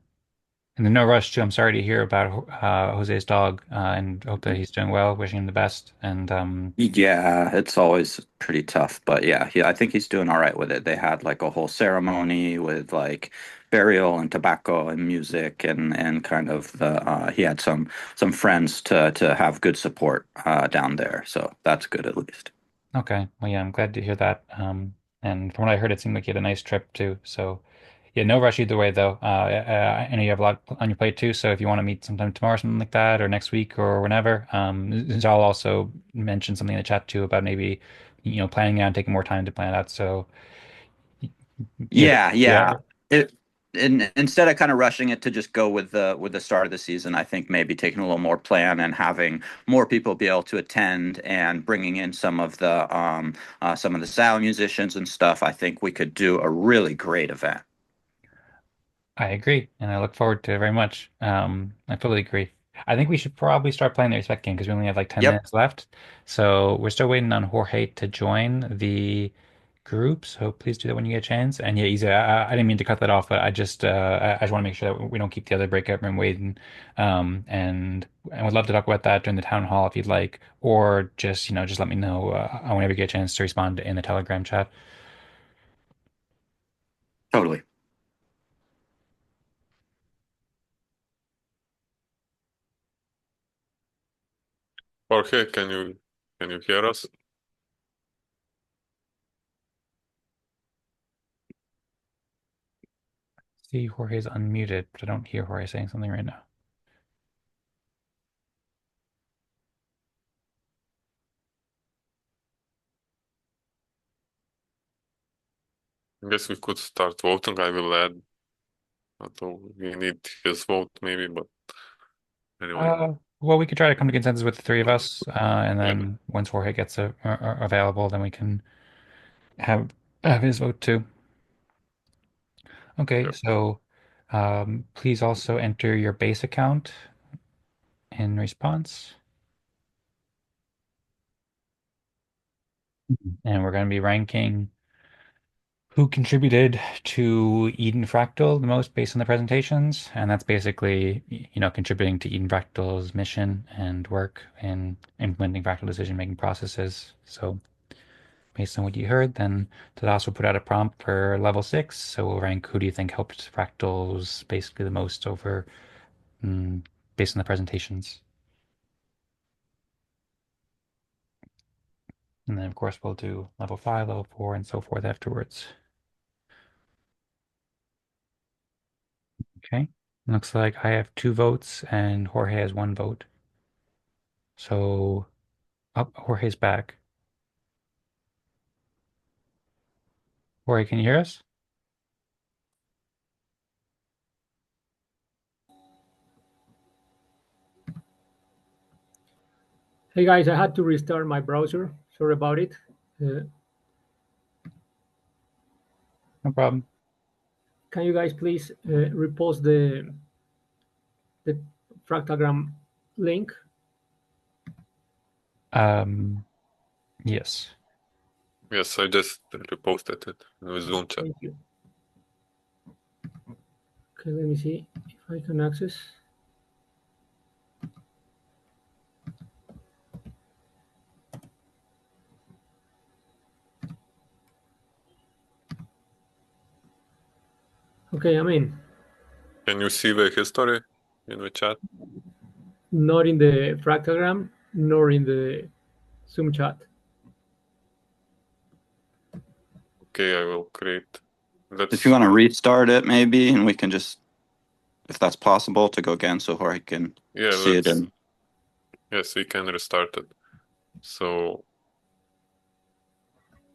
And then no rush too. I'm sorry to hear about Jose's dog, and hope that he's doing well. Wishing him the best. And Yeah, it's always pretty tough, but yeah, I think he's doing all right with it. They had like a whole ceremony with like burial and tobacco and music and kind of the he had some friends to have good support down there, so that's good at least. okay, well, yeah, I'm glad to hear that. And from what I heard, it seemed like you had a nice trip too. So yeah, no rush either way though. I know you have a lot on your plate too. So if you want to meet sometime tomorrow, something like that, or next week or whenever, Zal also mentioned something in the chat too about maybe planning out, taking more time to plan out. So yeah, Yeah, yeah. yeah. It instead of kind of rushing it to just go with the start of the season, I think maybe taking a little more plan and having more people be able to attend and bringing in some of the ZAO musicians and stuff. I think we could do a really great event. I agree, and I look forward to it very much. I fully agree. I think we should probably start playing the respect game because we only have like 10 Yep, minutes left. So we're still waiting on Jorge to join the group. So please do that when you get a chance. And yeah, Isa, I didn't mean to cut that off, but I just want to make sure that we don't keep the other breakout room waiting. And would love to talk about that during the town hall if you'd like, or just let me know whenever you get a chance to respond in the Telegram chat. totally. Jorge, can you hear us? See, Jorge's unmuted, but I don't hear Jorge saying something right now. I guess we could start voting. I will add. Although we need his vote maybe, but anyway, Well, we could try to come to consensus with the three of us, and yeah, then once Jorge gets available, then we can have have his vote too. Okay, yeah. so please also enter your base account in response, and we're going to be ranking who contributed to Eden Fractal the most based on the presentations, and that's basically, contributing to Eden Fractal's mission and work in implementing fractal decision-making processes. So based on what you heard, then Tadas will put out a prompt for level 6. So we'll rank who do you think helped fractals basically the most over mm, based on the presentations. And then, of course, we'll do level 5, level 4, and so forth afterwards. Okay. Looks like I have 2 votes and Jorge has 1 vote. So, up, Jorge's back. Jorge, can you hear us? Hey guys, I had to restart my browser. Sorry about it. Uh, No problem. can you guys please repost the FractalGram link? Um, yes. Yes, I just reposted it in the Zoom chat. Thank you. Okay, let me see if I can access. Okay, I'm in. Can you see the history in the chat? Not in the FractalGram, nor in the Zoom chat. Okay, I will create. If you Let's. want to restart it, maybe, and we can just, if that's possible, to go again so Jorge can Yeah, see it. let's. And Yes, we can restart it. So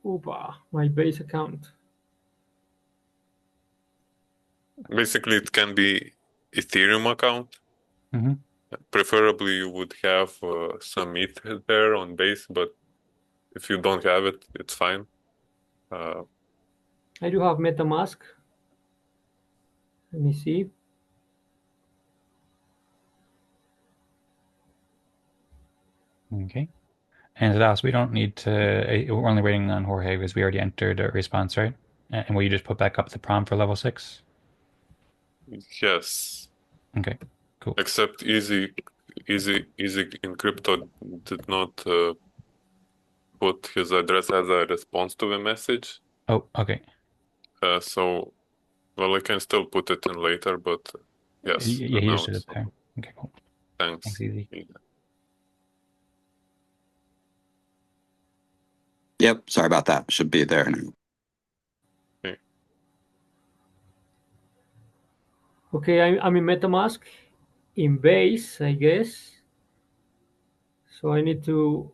Opa, my base account. basically, it can be Ethereum account. Hmm. Preferably, you would have some ETH there on base, but if you don't have it, it's fine. Uh, I do have MetaMask. Let me see. Okay. And Tadas, we don't need to, we're only waiting on Jorge because we already entered a response, right? And will you just put back up the prompt for level 6? yes. Okay, cool. Except Easy in crypto did not put his address as a response to the message. Oh, okay. So, well, I can still put it in later, but yes, Yeah, he now just did it it's there. Okay, cool. Thanks, thanks. Easy. Yep, sorry about that. Should be there now. Okay. Okay, I'm in MetaMask in base, I guess. So I need to.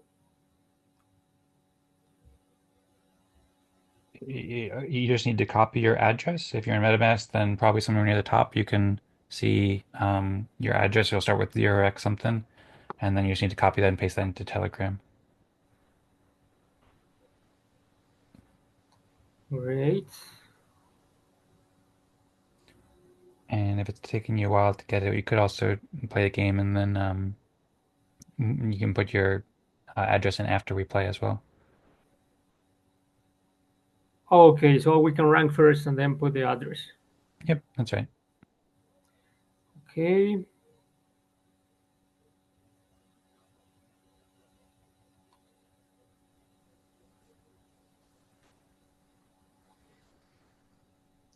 You just need to copy your address. If you're in MetaMask, then probably somewhere near the top you can see your address. You'll start with 0x something, and then you just need to copy that and paste that into Telegram. Great. And if it's taking you a while to get it, you could also play the game and then you can put your address in after we play as well. Okay, so we can rank first and then put the address. Yep, that's right. Okay.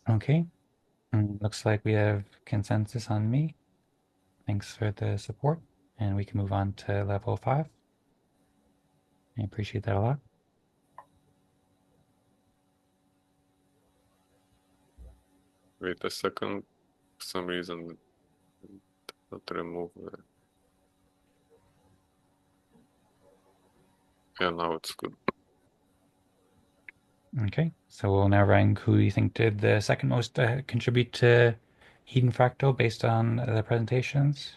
Okay. Looks like we have consensus on me. Thanks for the support. And we can move on to level 5. I appreciate that a lot. Wait a second. For some reason, not remove the... Yeah, now it's good. Okay, so we'll now rank who you think did the second most contribute to Eden Fractal based on the presentations.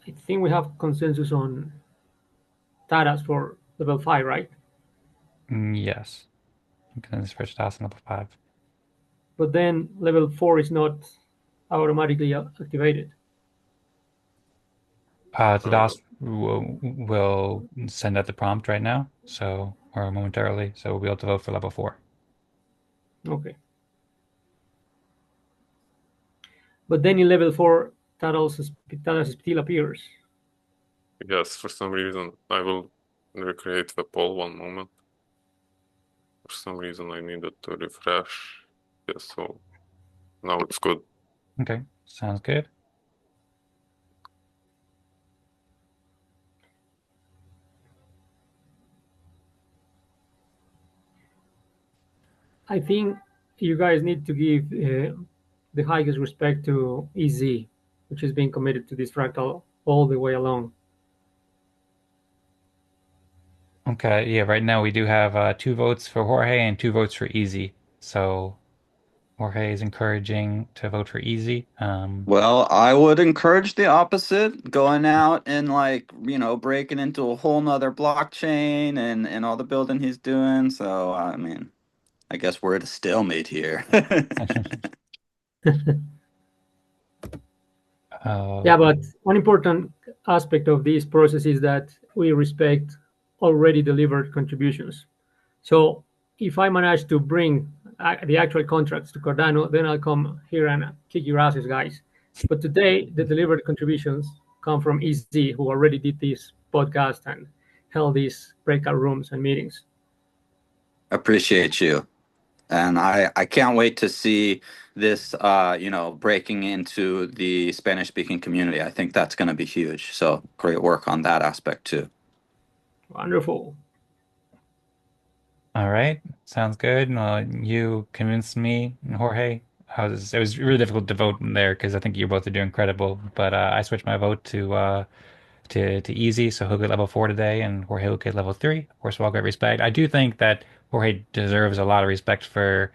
I think we have consensus on Tadas for level 5, right? Yes. Consensus for Tadas on level 5. But then level 4 is not automatically activated. Tadas will send out the prompt right now, or momentarily, so we'll be able to vote for level 4. Okay. But then in level 4, Tadas still appears. Yes, for some reason, I will recreate the poll one moment. For some reason, I needed to refresh. Yes, so now it's good. Okay, sounds good. I think you guys need to give the highest respect to EZ, which has been committed to this fractal all the way along. Okay, yeah, right now we do have 2 votes for Jorge and 2 votes for Easy. So Jorge is encouraging to vote for Easy. Well, I would encourage the opposite, going out and like, breaking into a whole nother blockchain and all the building he's doing. So, I mean, I guess we're at a stalemate here. Yeah, but one important aspect of this process is that we respect already delivered contributions. So if I manage to bring the actual contracts to Cardano, then I'll come here and kick your asses, guys. But today, the delivered contributions come from EZ, who already did this podcast and held these breakout rooms and meetings. Appreciate you. And I can't wait to see this, breaking into the Spanish speaking community. I think that's going to be huge. So great work on that aspect too. Wonderful. All right, sounds good. Well, you convinced me, Jorge. It was really difficult to vote in there because I think you both are doing incredible. But I switched my vote to Easy, so he'll get level 4 today, and Jorge will get level 3. Of course, with all great respect. I do think that Jorge deserves a lot of respect for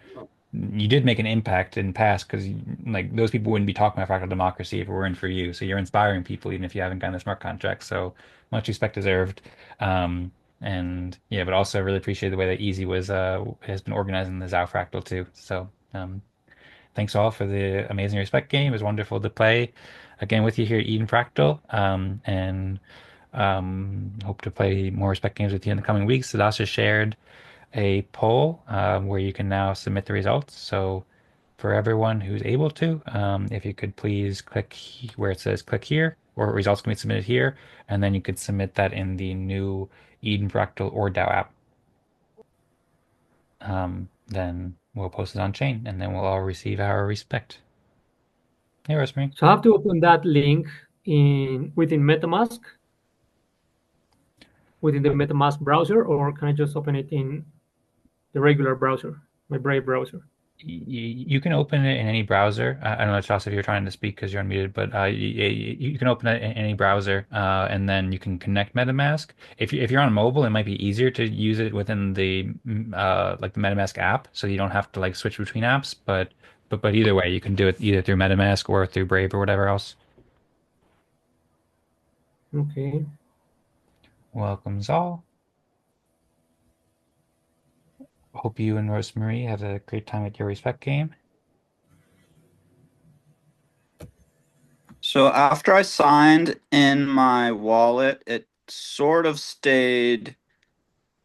you did make an impact in past because like those people wouldn't be talking about fractal democracy if it weren't for you. So you're inspiring people even if you haven't gotten the smart contract. So much respect deserved. And yeah, but also I really appreciate the way that Easy was has been organizing the ZAO Fractal too. So thanks all for the amazing respect game. It was wonderful to play again with you here at Eden Fractal. And Hope to play more Respect games with you in the coming weeks. Tadas has shared a poll where you can now submit the results. So for everyone who's able to, if you could please click where it says click here, or results can be submitted here, and then you could submit that in the new Eden Fractal ORDAO app. Then we'll post it on chain, and then we'll all receive our respect. Hey, Rosemary. So I have to open that link within MetaMask, within the MetaMask browser, or can I just open it in the regular browser, my Brave browser? You can open it in any browser. I don't know, Charles, if you're trying to speak because you're unmuted, but you can open it in any browser, and then you can connect MetaMask. If you're on mobile, it might be easier to use it within the like the MetaMask app, so you don't have to like switch between apps. But either way, you can do it either through MetaMask or through Brave or whatever else. Okay. Welcomes all. Hope you and Rosemary have a great time at your Respect game. So after I signed in my wallet, it sort of stayed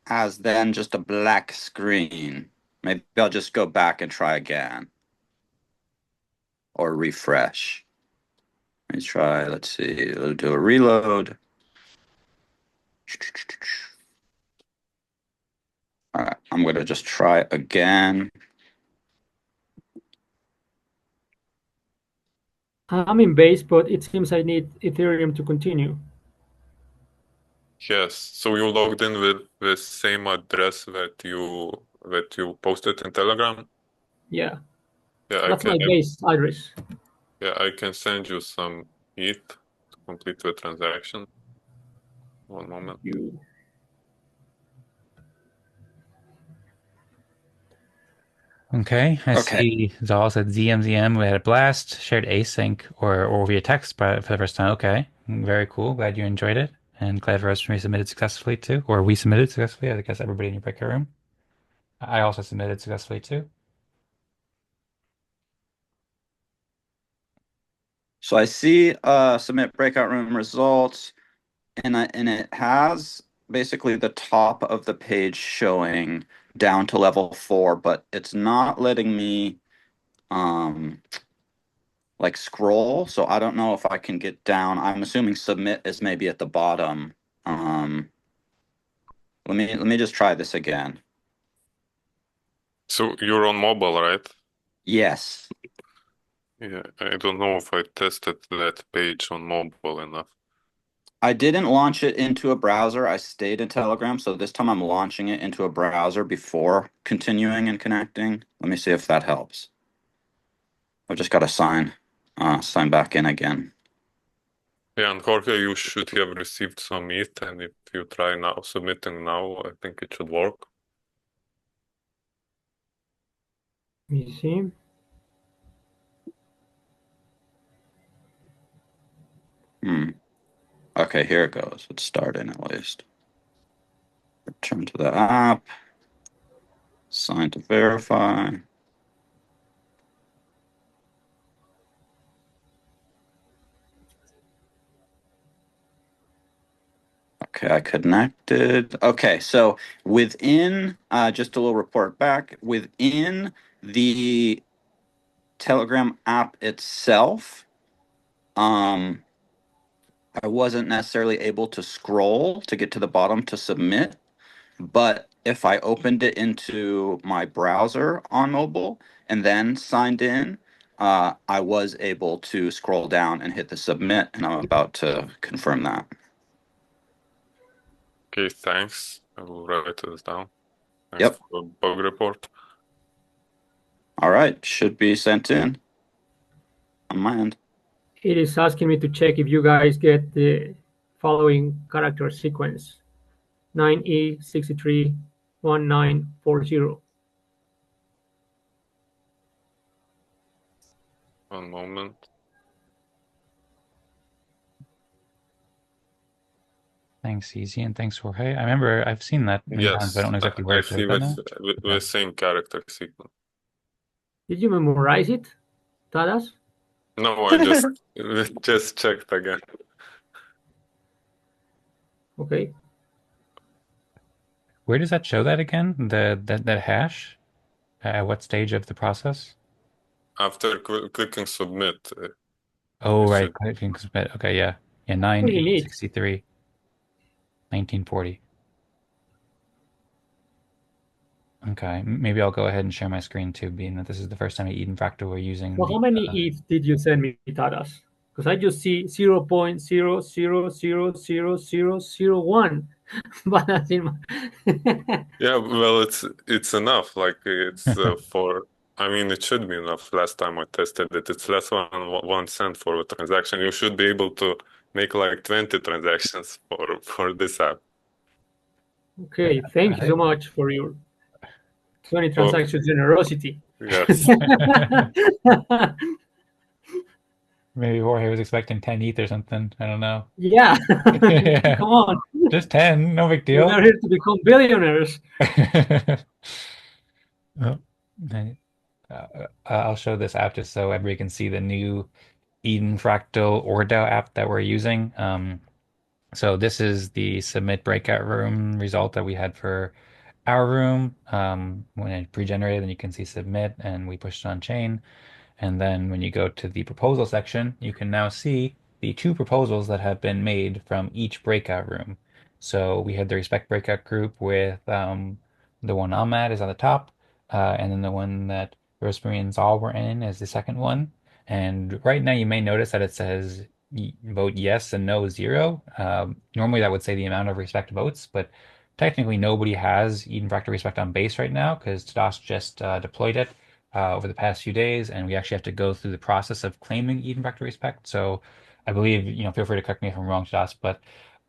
as then just a black screen. Maybe I'll just go back and try again. Or refresh. Let me try, let's see, we'll do a reload. All right, I'm going to just try again. I'm in base, but it seems I need Ethereum to continue. Yes, so you logged in with the same address that you posted in Telegram? Yeah, Yeah, that's my base address. I can send you some ETH to complete the transaction. One moment. Okay, I Okay. see Zal said ZMZM, we had a blast, shared async or via text for the first time. Okay, very cool. Glad you enjoyed it. And glad Rosemary submitted successfully too. Or we submitted successfully. I guess everybody in your breakout room. I also submitted successfully too. So I see submit breakout room results, and it has basically the top of the page showing down to level 4, but it's not letting me like scroll. So I don't know if I can get down. I'm assuming submit is maybe at the bottom. Let me just try this again. So you're on mobile, right? Yes. Yeah, I don't know if I tested that page on mobile enough. I didn't launch it into a browser. I stayed in Telegram. So this time I'm launching it into a browser before continuing and connecting. Let me see if that helps. I've just got to sign back in again. Yeah, and Jorge, you should have received some ETH, and if you try now submitting now, I think it should work. Let me see. Okay, here it goes. It's starting at least. Return to the app. Sign to verify. Okay, I connected. Okay, so within, just a little report back, within the Telegram app itself, I wasn't necessarily able to scroll to get to the bottom to submit, but if I opened it into my browser on mobile and then signed in, I was able to scroll down and hit the submit, and I'm about to confirm that. Okay, thanks. I will write this down. Thanks Yep. for the bug report. All right, should be sent in on my end. It is asking me to check if you guys get the following character sequence: 9E631940. One moment. Thanks, Easy, and thanks, Jorge. I remember I've seen that many times, but I Yes, don't know exactly where I it see shows that now. the same character sequence. Did you memorize it, Tadas? No, I just just checked again. Okay. Where does that show that again? That hash? At what stage of the process? After clicking submit, Oh, you right. should. Clicking submit. Okay, yeah. Yeah, Pretty neat. 9/8/63, 1940. Okay, maybe I'll go ahead and share my screen too, being that this is the first time at Eden Fractal we're using So how the many ETH did you send me, Tadas? Because I just see 0.0000001 balance in my Yeah, well, it's enough. Like it's for. I mean, it should be enough. Last time I tested it, it's less than 1 cent for a transaction. You should be able to make like 20 transactions for this app. Okay, thank you so much for your 20 Oh, transaction generosity. yes. Maybe Jorge was expecting 10 ETH or something. I don't know. Yeah, Yeah, come on. just 10, no big We're deal. here to become billionaires. Oh, I'll show this app just so everybody can see the new Eden Fractal ORDAO app that we're using. So this is the submit breakout room result that we had for our room. When it pre-generated, then you can see submit, and we pushed it on chain. And then when you go to the proposal section, you can now see the two proposals that have been made from each breakout room. So we had the Respect breakout group with the one I'm at is on the top, and then the one that Rosemary and Zal were in is the second one. And right now you may notice that it says vote yes and no 0. Normally that would say the amount of Respect votes, but technically nobody has Eden Fractal Respect on base right now because Tadas just deployed it over the past few days, and we actually have to go through the process of claiming Eden Fractal Respect. So I believe, feel free to correct me if I'm wrong, Josh, but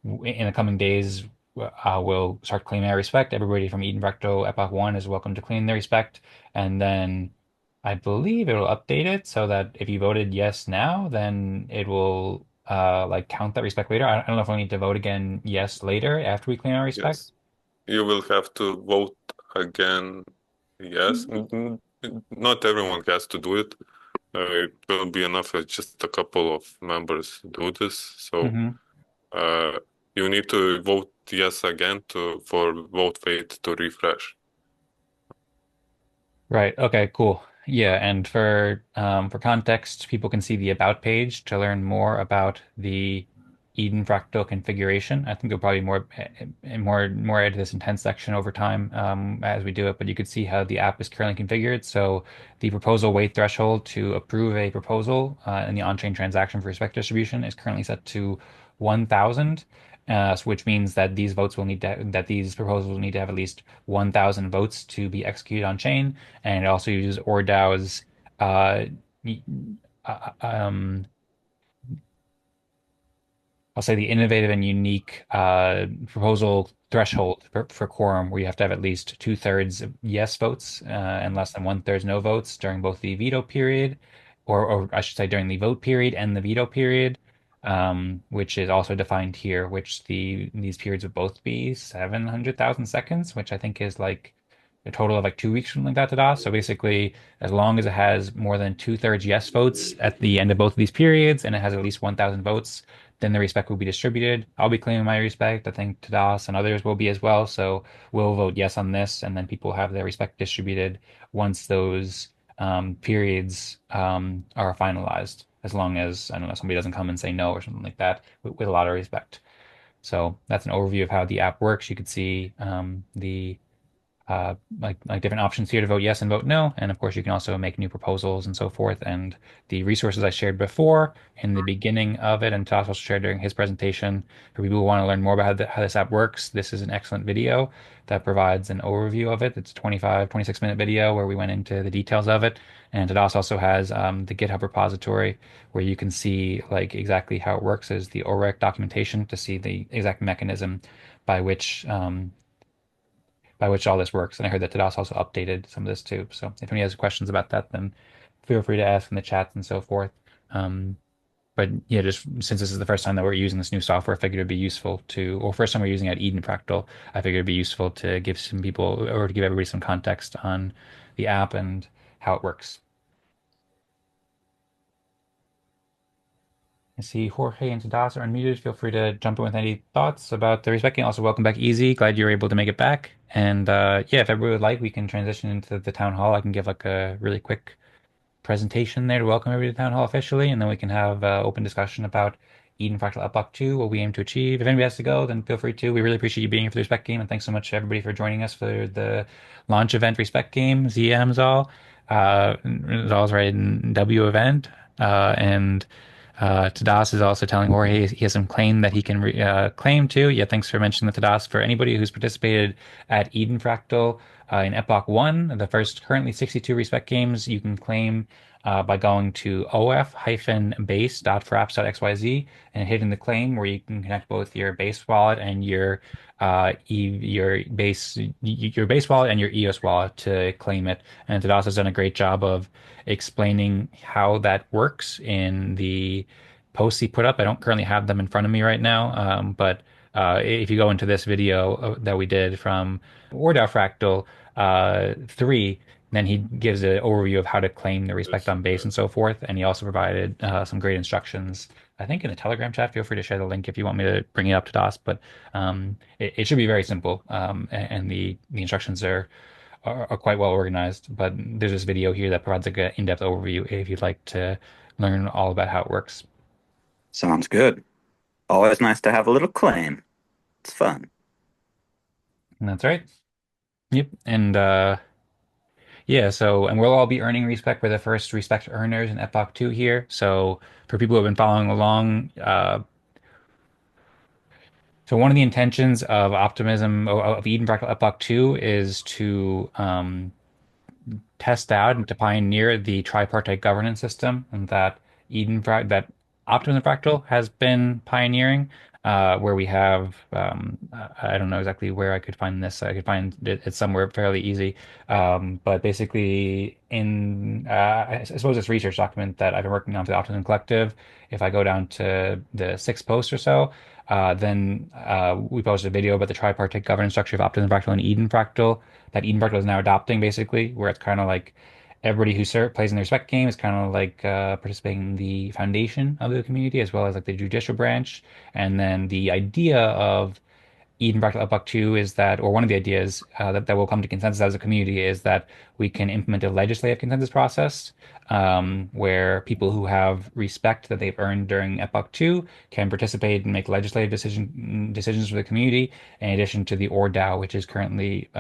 in the coming days, we'll start claiming our respect. Everybody from Eden Fractal Epoch 1 is welcome to claim their respect. And then I believe it'll update it so that if you voted yes now, then it will like count that respect later. I don't know if I need to vote again yes later after we claim our respect. Yes. You will have to vote again. Yes. Not everyone has to do it. It will be enough if just a couple of members do this. So Hmm. uh, you need to vote yes again for vote fate to refresh. Right. Okay, cool. Yeah, and for context, people can see the about page to learn more about the Eden Fractal configuration. I think there'll probably be more added to this intense section over time as we do it, but you could see how the app is currently configured. So the proposal weight threshold to approve a proposal in the on-chain transaction for respect distribution is currently set to 1,000. Which means that these proposals will need to have at least 1,000 votes to be executed on chain, and it also uses ORDAO's uh, um, I'll say the innovative and unique proposal threshold for quorum, where you have to have at least two-thirds yes votes and less than one-third no votes during both the veto period, or I should say during the vote period and the veto period, which is also defined here, which these periods would both be 700,000 seconds, which I think is like a total of like 2 weeks, something like that to DOS. So basically, as long as it has more than two-thirds yes votes at the end of both of these periods, and it has at least 1,000 votes, then the respect will be distributed. I'll be claiming my respect. I think Tadas and others will be as well. So we'll vote yes on this, and then people have their respect distributed once those periods are finalized, as long as, I don't know, somebody doesn't come and say no or something like that with a lot of respect. So that's an overview of how the app works. You could see the like different options here to vote yes and vote no. And of course, you can also make new proposals and so forth. And the resources I shared before in the beginning of it, and Toss also shared during his presentation, for people who want to learn more about how this app works, this is an excellent video that provides an overview of it. It's a 26-minute video where we went into the details of it. And Tadas also has the GitHub repository where you can see like exactly how it works as the OREC documentation to see the exact mechanism by which all this works. And I heard that Tadas also updated some of this too. So if anyone has questions about that, then feel free to ask in the chats and so forth. Um, but yeah, just since this is the first time that we're using this new software, I figured it'd be useful to, or first time we're using it at Eden Fractal, I figured it'd be useful to give some people or to give everybody some context on the app and how it works. I see Jorge and Tadas are unmuted. Feel free to jump in with any thoughts about the Respect game. Also, welcome back, Easy. Glad you were able to make it back. And yeah, if everybody would like, we can transition into the town hall. I can give like a really quick presentation there to welcome everybody to Town Hall officially, and then we can have open discussion about Eden Fractal Epoch 2, what we aim to achieve. If anybody has to go, then feel free to. We really appreciate you being here for the Respect game, and thanks so much everybody for joining us for the launch event Respect game, ZM ZAO. ZAO's right in W event, and Tadas is also telling Jorge he has some claim that he can claim too. Yeah, thanks for mentioning the Tadas. For anybody who's participated at Eden Fractal in Epoch 1, the first currently 62 Respect games, you can claim by going to of-base.fraps.xyz and hitting the claim where you can connect both your base wallet and your your base wallet and your EOS wallet to claim it. And Tadas has done a great job of explaining how that works in the posts he put up. I don't currently have them in front of me right now, but if you go into this video that we did from ORDAO Fractal 3, then he gives an overview of how to claim the respect on base and so forth. And he also provided some great instructions, I think, in the Telegram chat. Feel free to share the link if you want me to bring it up to DOS, but it should be very simple. And the instructions are quite well organized. But there's this video here that provides like an in-depth overview if you'd like to learn all about how it works. Sounds good. Always nice to have a little claim. It's fun. And that's right. Yep. And yeah, so and we'll all be earning respect. We're the first respect earners in Epoch 2 here. So for people who have been following along, so one of the intentions of Optimism of Eden Fractal Epoch 2 is to test out and to pioneer the tripartite governance system and that that Optimism Fractal has been pioneering, where we have I don't know exactly where I could find this. I could find it somewhere fairly easy, but basically I suppose this research document that I've been working on for the Optimism Collective. If I go down to the sixth post or so, then we posted a video about the tripartite governance structure of Optimism Fractal and Eden Fractal that Eden Fractal is now adopting, basically, where it's kind of like everybody who plays in the Respect game is kind of like participating in the foundation of the community as well as like the judicial branch. And then the idea of Eden Fractal Epoch 2 is that, or one of the ideas that will come to consensus as a community is that we can implement a legislative consensus process where people who have respect that they've earned during Epoch 2 can participate and make legislative decisions for the community, in addition to the ORDAO, which is currently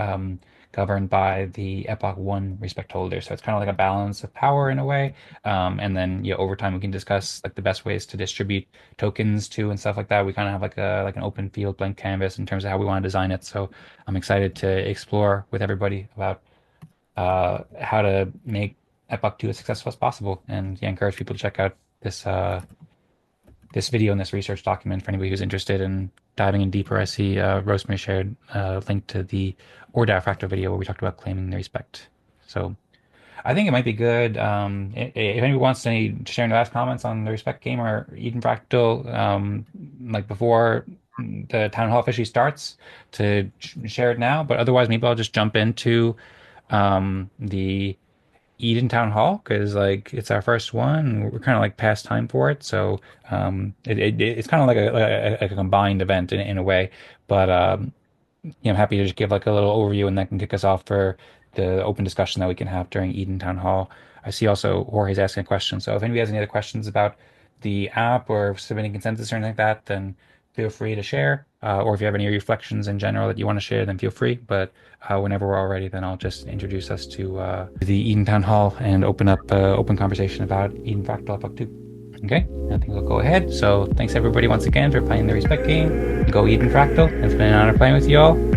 governed by the Epoch 1 respect holder. So it's kind of like a balance of power in a way. And then over time we can discuss like the best ways to distribute tokens to and stuff like that. We kind of have like an open field, blank canvas in terms of how we want to design it. So I'm excited to explore with everybody about how to make Epoch 2 as successful as possible. And yeah, encourage people to check out this video and this research document for anybody who's interested in diving in deeper. I see Rosemary shared a link to the ORDAO Fractal video where we talked about claiming the respect. So I think it might be good if anybody wants to share any last comments on the Respect game or Eden Fractal, like before the town hall officially starts, to share it now. But otherwise, maybe I'll just jump into the Eden Town Hall because like it's our first one. And we're kind of like past time for it, so it's kind of like a combined event in a way. But I'm happy to just give like a little overview and that can kick us off for the open discussion that we can have during Eden Town Hall. I see also Jorge's asking a question. So if anybody has any other questions about the app or submitting consensus or anything like that, then feel free to share. Or if you have any reflections in general that you want to share, then feel free. But whenever we're all ready, then I'll just introduce us to the Eden Town Hall and open up open conversation about Eden Fractal Epoch 2. Okay, I think we'll go ahead. So thanks everybody once again for playing the Respect game. Go Eden Fractal. It's been an honor playing with you all.